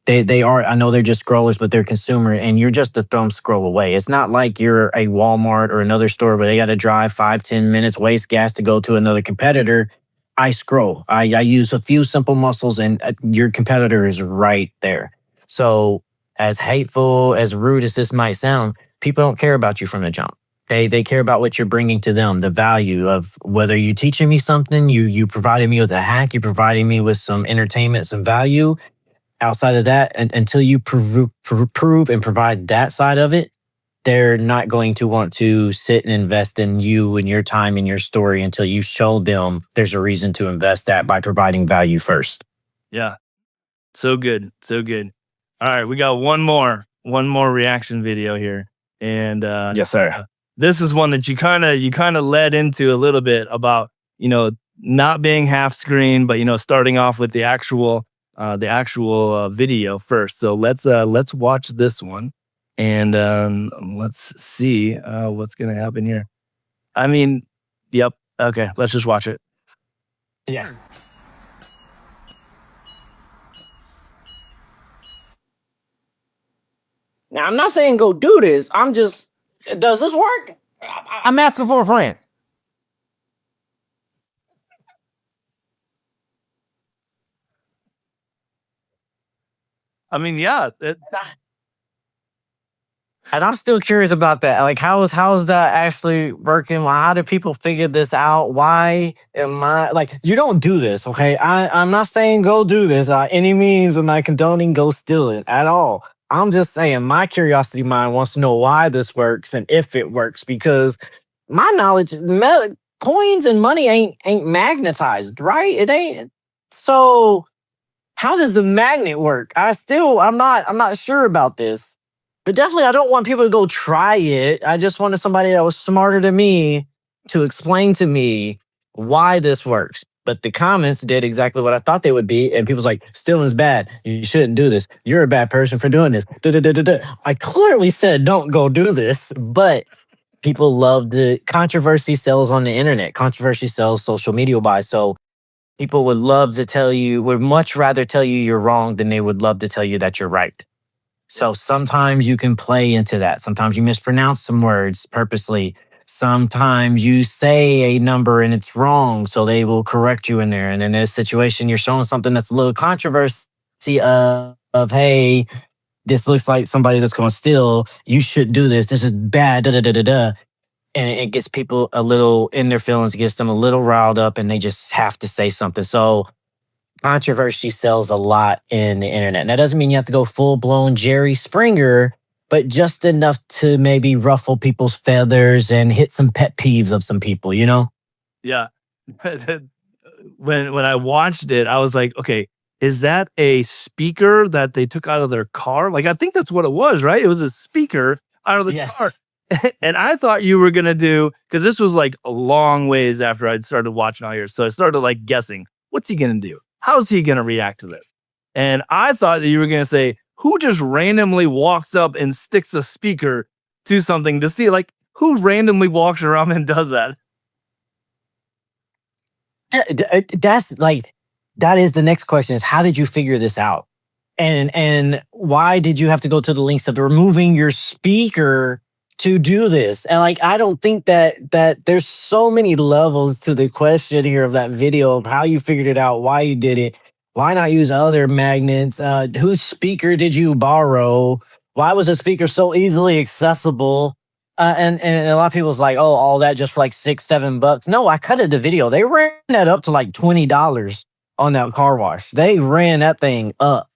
They are, I know they're just scrollers, but they're consumer and you're just a thumb scroll away. It's not like you're a Walmart or another store where they got to drive 5-10 minutes, waste gas to go to another competitor. I scroll. I use a few simple muscles and your competitor is right there. So as hateful, as rude as this might sound, people don't care about you from the jump. They care about what you're bringing to them, the value of whether you teaching me something, you provided me with a hack, you providing me with some entertainment, some value. Outside of that, and until you prove and provide that side of it, they're not going to want to sit and invest in you and your time and your story until you show them there's a reason to invest that by providing value first. Yeah. So good. So good. All right. We got one more reaction video here. And Yes, sir. This is one that you kind of led into a little bit about, not being half screen, but, starting off with the actual video first. So let's watch this one and let's see what's going to happen here. I mean, yep. Okay. Let's just watch it. Yeah. Now, I'm not saying go do this. Does this work? I'm asking for a friend. I mean, yeah. And I'm still curious about that. Like, how is that actually working? How do people figure this out? Why am I like, you don't do this, okay? I'm not saying go do this any means. I'm not condoning go steal it at all. I'm just saying my curiosity mind wants to know why this works and if it works, because my knowledge, coins and money ain't magnetized, right? It ain't. So how does the magnet work? I'm not sure about this. But definitely, I don't want people to go try it. I just wanted somebody that was smarter than me to explain to me why this works. But the comments did exactly what I thought they would be. And people's like, stealing's bad. You shouldn't do this. You're a bad person for doing this. I clearly said, don't go do this. But people love the controversy sells on the internet. Controversy sells social media buys. So people would much rather tell you you're wrong than they would love to tell you that you're right. So sometimes you can play into that. Sometimes you mispronounce some words purposely. Sometimes you say a number and it's wrong, so they will correct you in there. And in this situation, you're showing something that's a little controversy of hey, this looks like somebody that's going to steal. You should do this. This is bad. And it gets people a little in their feelings. It gets them a little riled up, and they just have to say something. So controversy sells a lot in the internet. And that doesn't mean you have to go full blown Jerry Springer, but just enough to maybe ruffle people's feathers and hit some pet peeves of some people, you know? Yeah. When I watched it, I was like, okay, is that a speaker that they took out of their car? Like, I think that's what it was, right? It was a speaker out of the car. Yes. And I thought you were gonna do, because this was like a long ways after I'd started watching all yours. So I started like guessing, what's he gonna do? How's he gonna react to this? And I thought that you were gonna say, who just randomly walks up and sticks a speaker to something to see, like, who randomly walks around and does that? That's like that is the next question is how did you figure this out? And why did you have to go to the lengths of removing your speaker to do this? And like I don't think that there's so many levels to the question here of that video of how you figured it out, why you did it, why not use other magnets, whose speaker did you borrow, why was the speaker so easily accessible? And a lot of people's like, oh, all that just for like $6, $7. No, I cut it the video. They ran that up to like $20 on that car wash. They ran that thing up.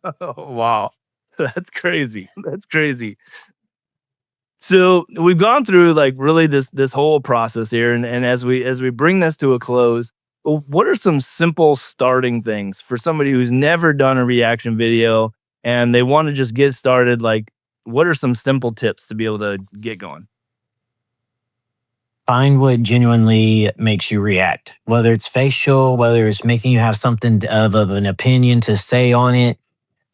Oh, wow. That's crazy. That's crazy. So we've gone through like really this whole process here, and as we bring this to a close, what are some simple starting things for somebody who's never done a reaction video and they want to just get started? Like, what are some simple tips to be able to get going? Find what genuinely makes you react, whether it's facial, whether it's making you have something of an opinion to say on it.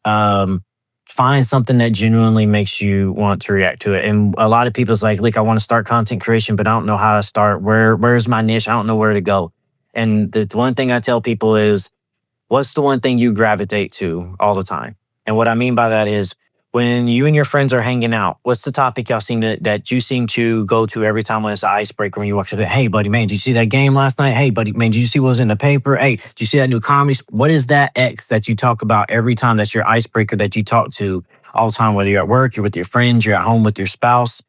Um, Find something that genuinely makes you want to react to it. And a lot of people's like, I want to start content creation, but I don't know how to start. Where's my niche? I don't know where to go. And the one thing I tell people is, what's the one thing you gravitate to all the time? And what I mean by that is when you and your friends are hanging out, what's the topic y'all seem that you seem to go to every time when it's an icebreaker when you walk to the, hey buddy, man, did you see that game last night? Hey buddy, man, did you see what was in the paper? Hey, did you see that new comedy? What is that X that you talk about every time? That's your icebreaker that you talk to all the time, whether you're at work, you're with your friends, you're at home with your spouse.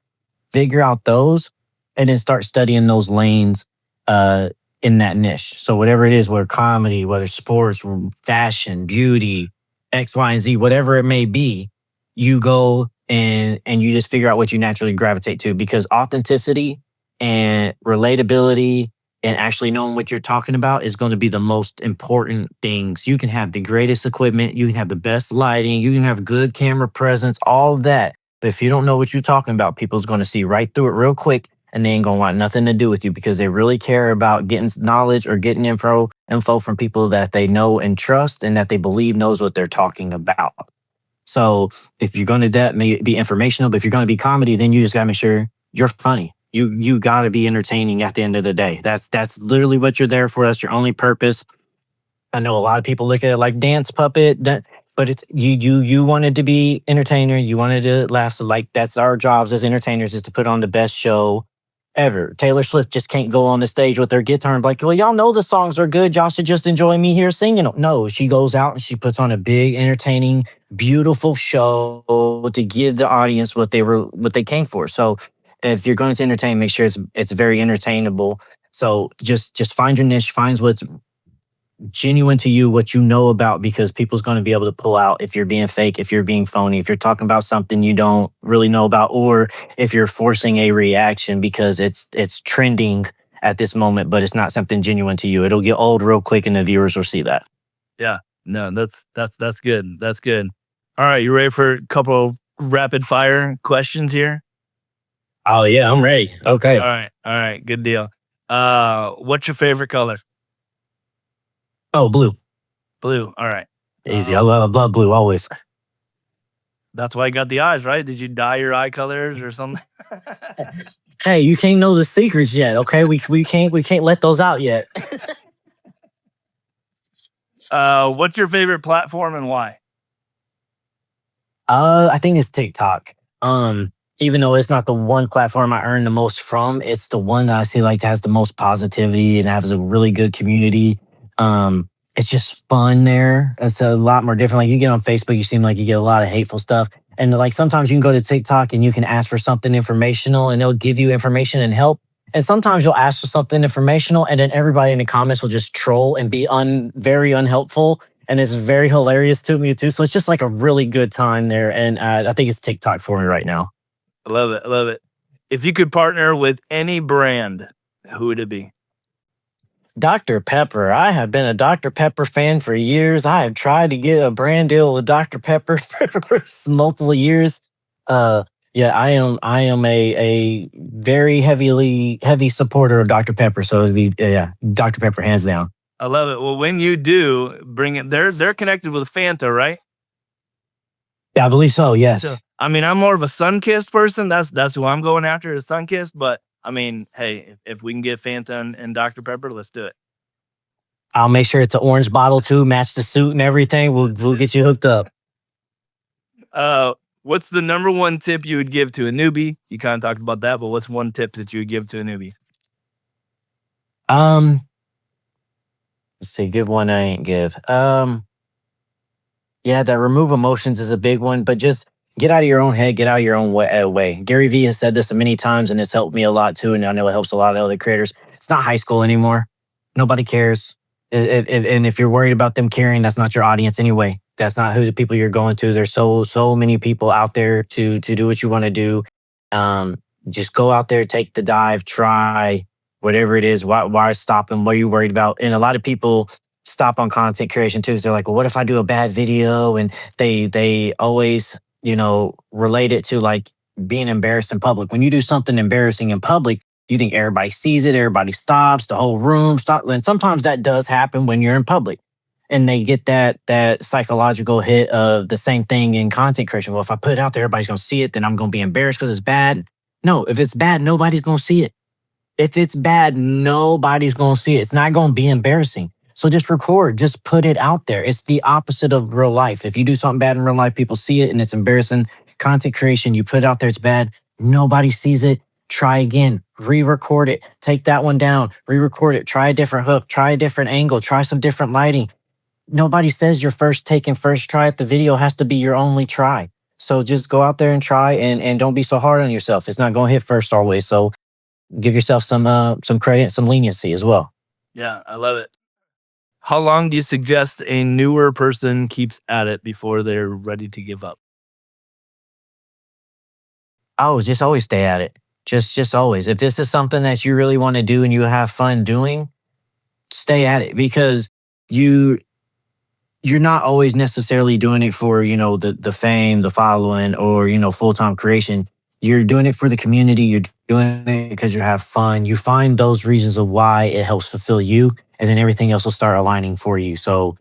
Figure out those and then start studying those lanes in that niche. So whatever it is, whether comedy, whether sports, fashion, beauty, X, Y, and Z, whatever it may be, you go and you just figure out what you naturally gravitate to because authenticity and relatability and actually knowing what you're talking about is going to be the most important things. You can have the greatest equipment, you can have the best lighting, you can have good camera presence, all of that. But if you don't know what you're talking about, people's going to see right through it real quick and they ain't going to want nothing to do with you because they really care about getting knowledge or getting info from people that they know and trust and that they believe knows what they're talking about. So if you're going to be informational, but if you're going to be comedy, then you just got to make sure you're funny. You got to be entertaining at the end of the day. That's literally what you're there for. That's your only purpose. I know a lot of people look at it like dance puppet, but it's you wanted to be entertainer. You wanted to laugh. So like that's our jobs as entertainers is to put on the best show ever. Taylor Swift just can't go on the stage with her guitar and be like, well, y'all know the songs are good. Y'all should just enjoy me here singing them. No, she goes out and she puts on a big, entertaining, beautiful show to give the audience what they came for. So if you're going to entertain, make sure it's very entertainable. So just find your niche, find what's genuine to you, what you know about, because people's going to be able to pull out if you're being fake, if you're being phony, if you're talking about something you don't really know about, or if you're forcing a reaction because it's trending at this moment, but it's not something genuine to you. It'll get old real quick and the viewers will see that. Yeah. No, that's good. That's good. All right, you ready for a couple of rapid fire questions here? Oh yeah, I'm ready. Okay. All right, good deal. What's your favorite color? Oh, blue. Blue. All right. Easy. I love blue always. That's why I got the eyes, right? Did you dye your eye colors or something? Hey, you can't know the secrets yet, okay? We can't let those out yet. What's your favorite platform and why? I think it's TikTok. Even though it's not the one platform I earn the most from, it's the one that I see like has the most positivity and has a really good community. It's just fun there. It's a lot more different. Like you get on Facebook, you seem like you get a lot of hateful stuff. And like sometimes you can go to TikTok and you can ask for something informational and they'll give you information and help. And sometimes you'll ask for something informational, and then everybody in the comments will just troll and be very unhelpful. And it's very hilarious to me too. So it's just like a really good time there. And I think it's TikTok for me right now. I love it. I love it. If you could partner with any brand, who would it be? Dr. Pepper. I have been a Dr. Pepper fan for years. I have tried to get a brand deal with Dr. Pepper for multiple years. Uh, yeah, I am a very heavy supporter of Dr. Pepper. So it'd be yeah, Dr. Pepper hands down. I love it. Well, when you do bring it, they're connected with Fanta, right? Yeah, I believe so. So, Yes. I mean, I'm more of a Sunkissed person. That's who I'm going after is Sunkissed. But I mean, hey, if we can get Fanta and Dr. Pepper, let's do it. I'll make sure it's an orange bottle too, match the suit and everything. We'll get you hooked up. What's the number one tip you would give to a newbie? You kind of talked about that, but what's one tip that you would give to a newbie? Um, let's see, good one I ain't give. Yeah, that remove emotions is a big one, but just get out of your own head, get out of your own way. Gary Vee has said this many times, and it's helped me a lot too. And I know it helps a lot of other creators. It's not high school anymore. Nobody cares. And if you're worried about them caring, that's not your audience anyway. That's not who the people you're going to. There's so many people out there to do what you want to do. Just go out there, take the dive, try whatever it is. Why stop and what are you worried about? And a lot of people stop on content creation too. 'Cause they're like, well, what if I do a bad video? And they always, relate it to like being embarrassed in public. When you do something embarrassing in public, you think everybody sees it, everybody stops, the whole room stops. And sometimes that does happen when you're in public. And they get that psychological hit of the same thing in content creation. Well, if I put it out there, everybody's gonna see it, then I'm gonna be embarrassed because it's bad. No, if it's bad, nobody's gonna see it. If it's bad, nobody's gonna see it. It's not gonna be embarrassing. So just record, just put it out there. It's the opposite of real life. If you do something bad in real life, people see it and it's embarrassing. Content creation, you put it out there, it's bad. Nobody sees it. Try again, re-record it, take that one down, re-record it, try a different hook, try a different angle, try some different lighting. Nobody says your first take and first try at the video has to be your only try. So just go out there and try and don't be so hard on yourself. It's not gonna hit first always. So give yourself some credit, some leniency as well. Yeah, I love it. How long do you suggest a newer person keeps at it before they're ready to give up? Oh, just always stay at it. Just always. If this is something that you really want to do and you have fun doing, stay at it because you you're not always necessarily doing it for, the fame, the following, or, full-time creation. You're doing it for the community. You're doing it because you have fun. You find those reasons of why it helps fulfill you, and then everything else will start aligning for you. So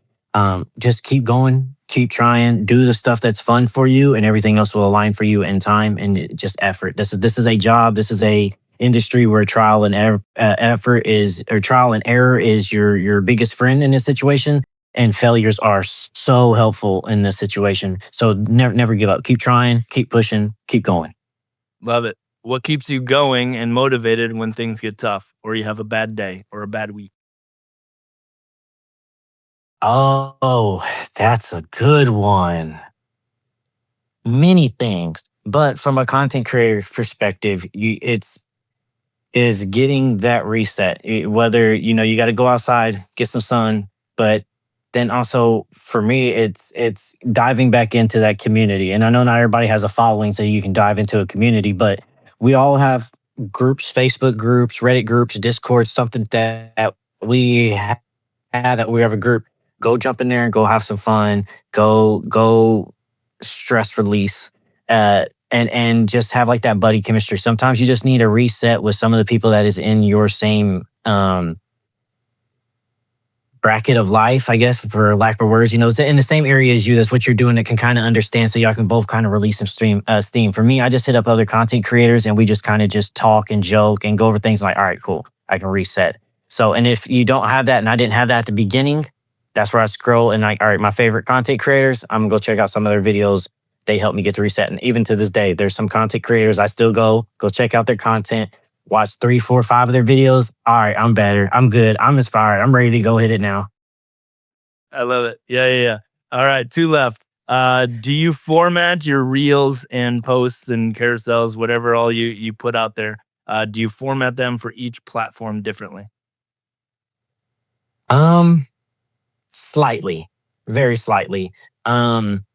just keep going, keep trying, do the stuff that's fun for you, and everything else will align for you in time and just effort. This is a job. This is a industry where effort is, or trial and error is your biggest friend in this situation, and failures are so helpful in this situation. So never give up. Keep trying, keep pushing, keep going. Love it. What keeps you going and motivated when things get tough or you have a bad day or a bad week? Oh, that's a good one. Many things, but from a content creator perspective, it's is getting that reset. Whether you got to go outside, get some sun, but then also for me, it's diving back into that community. And I know not everybody has a following, so you can dive into a community, but we all have groups, Facebook groups, Reddit groups, Discord, something that we have that we have a group. Go jump in there and go have some fun. Go stress release. And just have like that buddy chemistry. Sometimes you just need a reset with some of the people that is in your same bracket of life, I guess, for lack of words. It's in the same area as you. That's what you're doing. That can kind of understand, so y'all can both kind of release some steam. For me, I just hit up other content creators and we just kind of just talk and joke and go over things like, all right, cool, I can reset. So, and if you don't have that, and I didn't have that at the beginning, that's where I scroll and like, all right, my favorite content creators, I'm gonna go check out some of their videos. They help me get to reset. And even to this day, there's some content creators I still go check out their content, watch 3, 4, 5 of their videos. All right, I'm better. I'm good. I'm inspired. I'm ready to go hit it now. I love it. Yeah, yeah, yeah. All right, two left. Do you format your reels and posts and carousels, whatever all you put out there? Do you format them for each platform differently? Um, Slightly, very slightly. Um,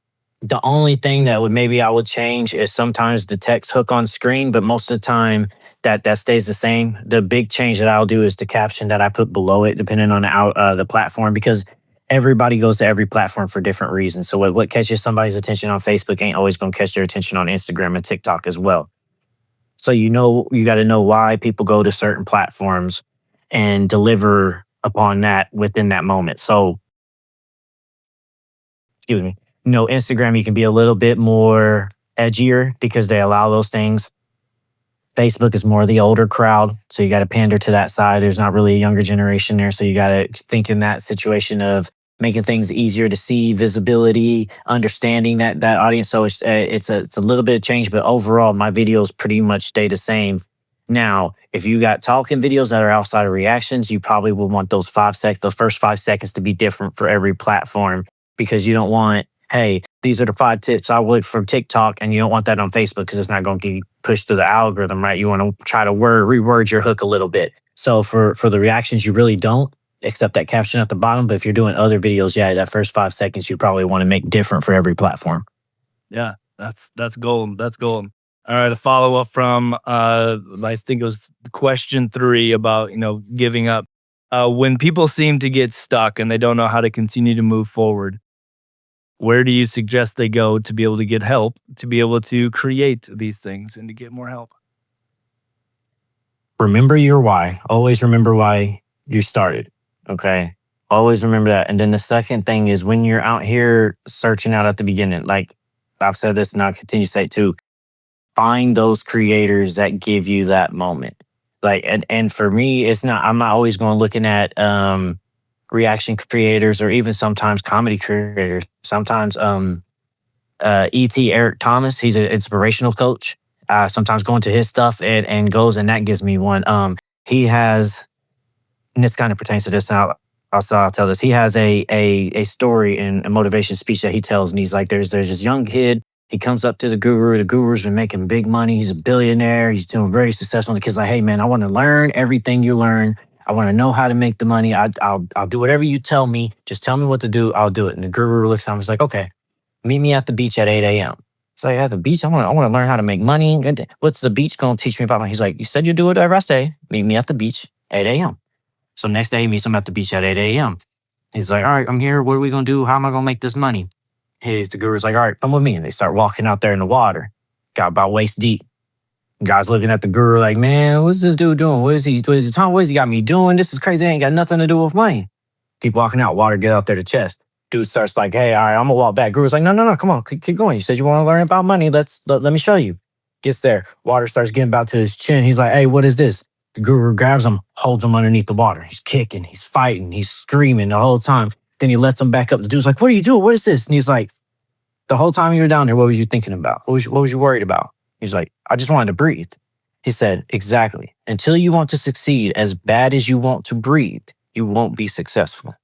the only thing that would maybe I would change is sometimes the text hook on screen, but most of the time that stays the same. The big change that I'll do is the caption that I put below it, depending on the platform, because everybody goes to every platform for different reasons. So what catches somebody's attention on Facebook ain't always going to catch their attention on Instagram and TikTok as well. So you got to know why people go to certain platforms and deliver upon that within that moment. So excuse me, Instagram, you can be a little bit more edgier because they allow those things. Facebook is more the older crowd, so you got to pander to that side. There's not really a younger generation there, so you got to think in that situation of making things easier to see, visibility, understanding that audience. So it's a little bit of change, but overall, my videos pretty much stay the same. Now, if you got talking videos that are outside of reactions, you probably will want those first 5 seconds to be different for every platform because you don't want, hey, these are the 5 tips I would from TikTok, and you don't want that on Facebook because it's not going to get pushed to the algorithm, right? You want to try to reword your hook a little bit. So for the reactions, you really don't, except that caption at the bottom. But if you're doing other videos, yeah, that first 5 seconds you probably want to make different for every platform. Yeah, that's gold. That's gold. All right, a follow up from I think it was question 3 about giving up. When people seem to get stuck and they don't know how to continue to move forward, where do you suggest they go to be able to get help to be able to create these things and to get more help? Remember your why. Always remember why you started. Okay. Always remember that. And then the second thing is when you're out here searching out at the beginning, like I've said this and I'll continue to say it too, find those creators that give you that moment. Like, and for me, I'm not always going looking at reaction creators or even sometimes comedy creators. Sometimes E.T. Eric Thomas, he's an inspirational coach. Sometimes going to his stuff and goes, and that gives me one. He has, and this kind of pertains to this. And I'll tell this. He has a story and a motivation speech that he tells, and he's like, there's this young kid. He comes up to the guru. The guru's been making big money. He's a billionaire. He's doing very successful. And the kid's like, hey man, I want to learn everything you learn. I want to know how to make the money. I'll do whatever you tell me. Just tell me what to do. I'll do it. And the guru looks at him. He's like, okay, meet me at the beach at 8 a.m. It's like, at the beach? I want to learn how to make money. What's the beach going to teach me about money? He's like, you said you do whatever I say. Meet me at the beach 8 a.m. So next day he meets him at the beach at 8 a.m. He's like, all right, I'm here. What are we going to do? How am I going to make this money? The guru's like, all right, come with me. And they start walking out there in the water. Got about waist deep. Guys looking at the guru like, man, what's this dude doing? What is he talking? What has he got me doing? This is crazy. It ain't got nothing to do with money. Keep walking out. Water get out there to chest. Dude starts like, hey, all right, I'm gonna walk back. Guru's like, no, come on, keep going. You said you want to learn about money. Let me show you. Gets there. Water starts getting about to his chin. He's like, hey, what is this? The guru grabs him, holds him underneath the water. He's kicking, he's fighting, he's screaming the whole time. Then he lets him back up. The dude's like, what are you doing? What is this? And he's like, the whole time you were down there, what was you thinking about? What was you worried about? He's like, I just wanted to breathe. He said, exactly. Until you want to succeed as bad as you want to breathe, you won't be successful.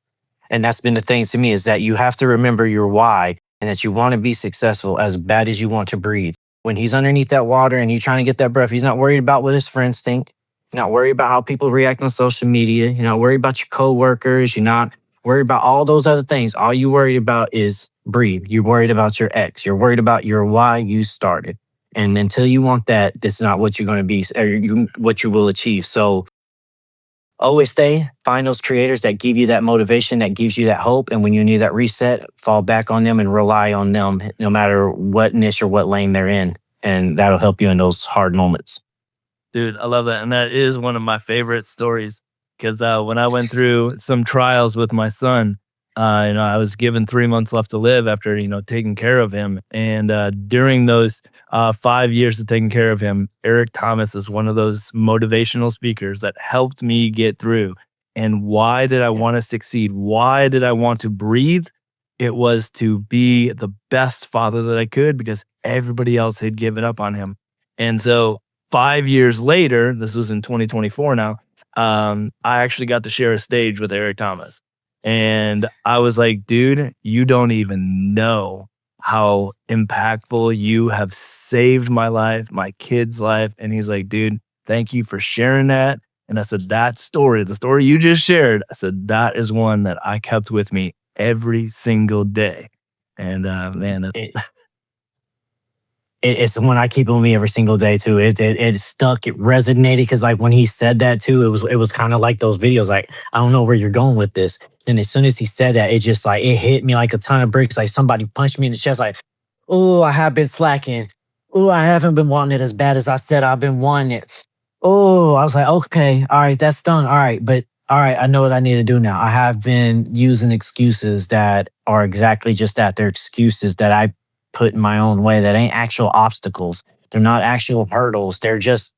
And that's been the thing to me is that you have to remember your why and that you want to be successful as bad as you want to breathe. When he's underneath that water and you're trying to get that breath, he's not worried about what his friends think. You're not worried about how people react on social media. You're not worried about your coworkers. You're not worried about all those other things. All you're worried about is breathe. You're worried about your ex. You're worried about your why you started. And until you want that, that's not what you're going to be, or what you will achieve. So always find those creators that give you that motivation, that gives you that hope. And when you need that reset, fall back on them and rely on them, no matter what niche or what lane they're in. And that'll help you in those hard moments. Dude, I love that. And that is one of my favorite stories because when I went through some trials with my son, I was given 3 months left to live after, taking care of him. And during those 5 years of taking care of him, Eric Thomas is one of those motivational speakers that helped me get through. And why did I want to succeed? Why did I want to breathe? It was to be the best father that I could because everybody else had given up on him. And so 5 years later, this was in 2024 now, I actually got to share a stage with Eric Thomas. And I was like, dude, you don't even know how impactful you have saved my life, my kid's life. And he's like, dude, thank you for sharing that. And I said, that story, the story you just shared, I said, that is one that I kept with me every single day. And man, It, it's the one I keep on me every single day too. It stuck. It resonated because like when he said that too, it was kind of like those videos. Like I don't know where you're going with this. And as soon as he said that, it just like it hit me like a ton of bricks. Like somebody punched me in the chest. Like, oh, I have been slacking. Oh, I haven't been wanting it as bad as I said I've been wanting it. Oh, I was like, okay, all right, that's done. All right, but all right, I know what I need to do now. I have been using excuses that are exactly just that. They're excuses that I put in my own way that ain't actual obstacles. They're not actual hurdles. They're just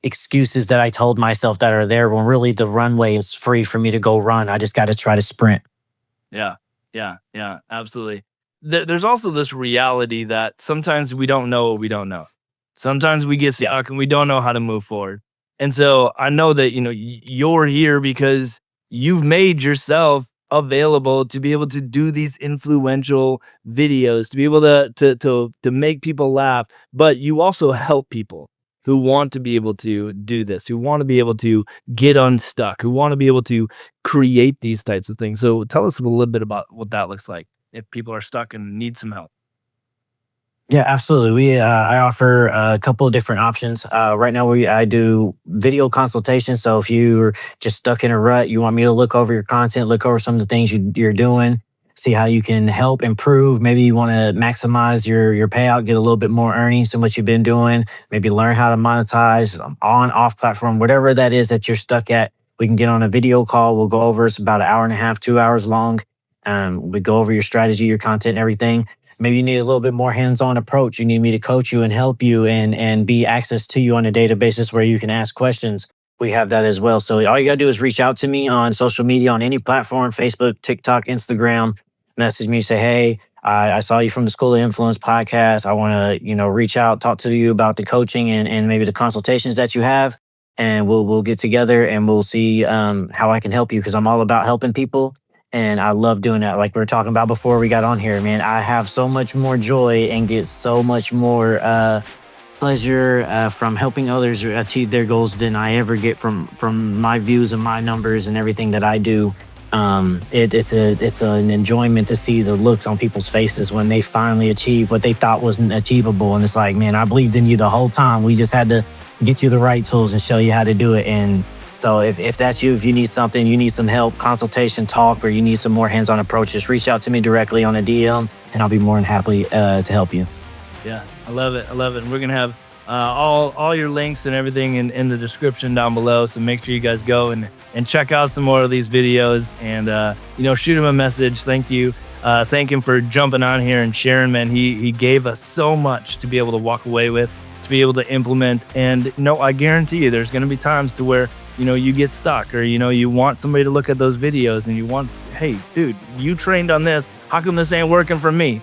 excuses that I told myself that are there when really the runway is free for me to go run. I just got to try to sprint. yeah, yeah, absolutely. There's also this reality that sometimes we don't know what we don't know. Sometimes we get Yeah. stuck and we don't know how to move forward. And so I know that, you're here because you've made yourself available to be able to do these influential videos, to be able to make people laugh, but you also help people who want to be able to do this, who want to be able to get unstuck, who want to be able to create these types of things. So tell us a little bit about what that looks like if people are stuck and need some help. Yeah, absolutely. I offer a couple of different options. Right now, I do video consultations. So if you're just stuck in a rut, you want me to look over your content, look over some of the things you're doing, see how you can help improve. Maybe you want to maximize your payout, get a little bit more earnings than what you've been doing. Maybe learn how to monetize on off platform, whatever that is that you're stuck at. We can get on a video call. We'll go over. It's about an hour and a half, 2 hours long. We go over your strategy, your content, and everything. Maybe you need a little bit more hands-on approach. You need me to coach you and help you and be access to you on a daily basis where you can ask questions. We have that as well. So all you gotta do is reach out to me on social media on any platform, Facebook, TikTok, Instagram. Message me, say, hey, I saw you from the School of Influence podcast. I want to, reach out, talk to you about the coaching and maybe the consultations that you have. And we'll get together and we'll see how I can help you because I'm all about helping people. And I love doing that. Like we were talking about before we got on here, man, I have so much more joy and get so much more pleasure from helping others achieve their goals than I ever get from my views and my numbers and everything that I do. It's an enjoyment to see the looks on people's faces when they finally achieve what they thought wasn't achievable. And it's like, man, I believed in you the whole time. We just had to get you the right tools and show you how to do it. And so if that's you, if you need something, you need some help, consultation, talk, or you need some more hands-on approach, just reach out to me directly on a DM and I'll be more than happy to help you. Yeah, I love it. I love it. And we're going to have all your links and everything in the description down below. So make sure you guys go and check out some more of these videos and, shoot him a message. Thank you. Thank him for jumping on here and sharing, man. He gave us so much to be able to walk away with, to be able to implement. And I guarantee you there's going to be times to where, you get stuck or, you want somebody to look at those videos and you want, hey, dude, you trained on this. How come this ain't working for me?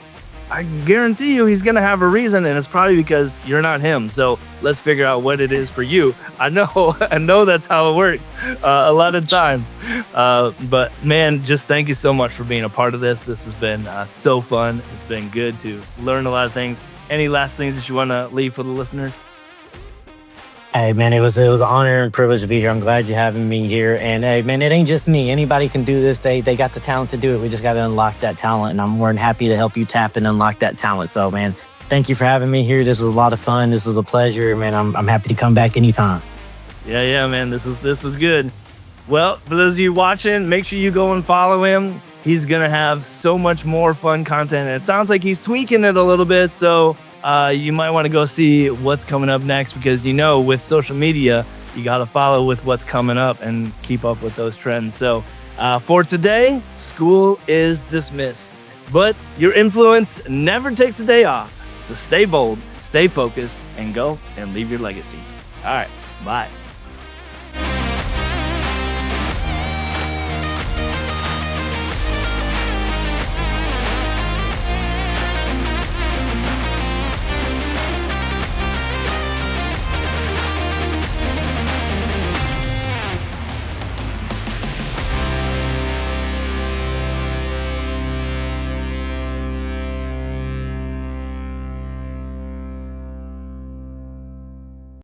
I guarantee you he's going to have a reason, and it's probably because you're not him. So let's figure out what it is for you. I know that's how it works a lot of times. But man, just thank you so much for being a part of this. This has been so fun. It's been good to learn a lot of things. Any last things that you want to leave for the listeners? Hey man, it was an honor and privilege to be here. I'm glad you're having me here. And hey man, it ain't just me. Anybody can do this. They got the talent to do it. We just got to unlock that talent. And I'm more than happy to help you tap and unlock that talent. So man, thank you for having me here. This was a lot of fun. This was a pleasure, man. I'm happy to come back anytime. Yeah, man. This was good. Well, for those of you watching, make sure you go and follow him. He's gonna have so much more fun content. And it sounds like he's tweaking it a little bit. So you might want to go see what's coming up next because with social media, you got to follow with what's coming up and keep up with those trends. So for today, school is dismissed, but your influence never takes a day off. So stay bold, stay focused, and go and leave your legacy. All right, bye.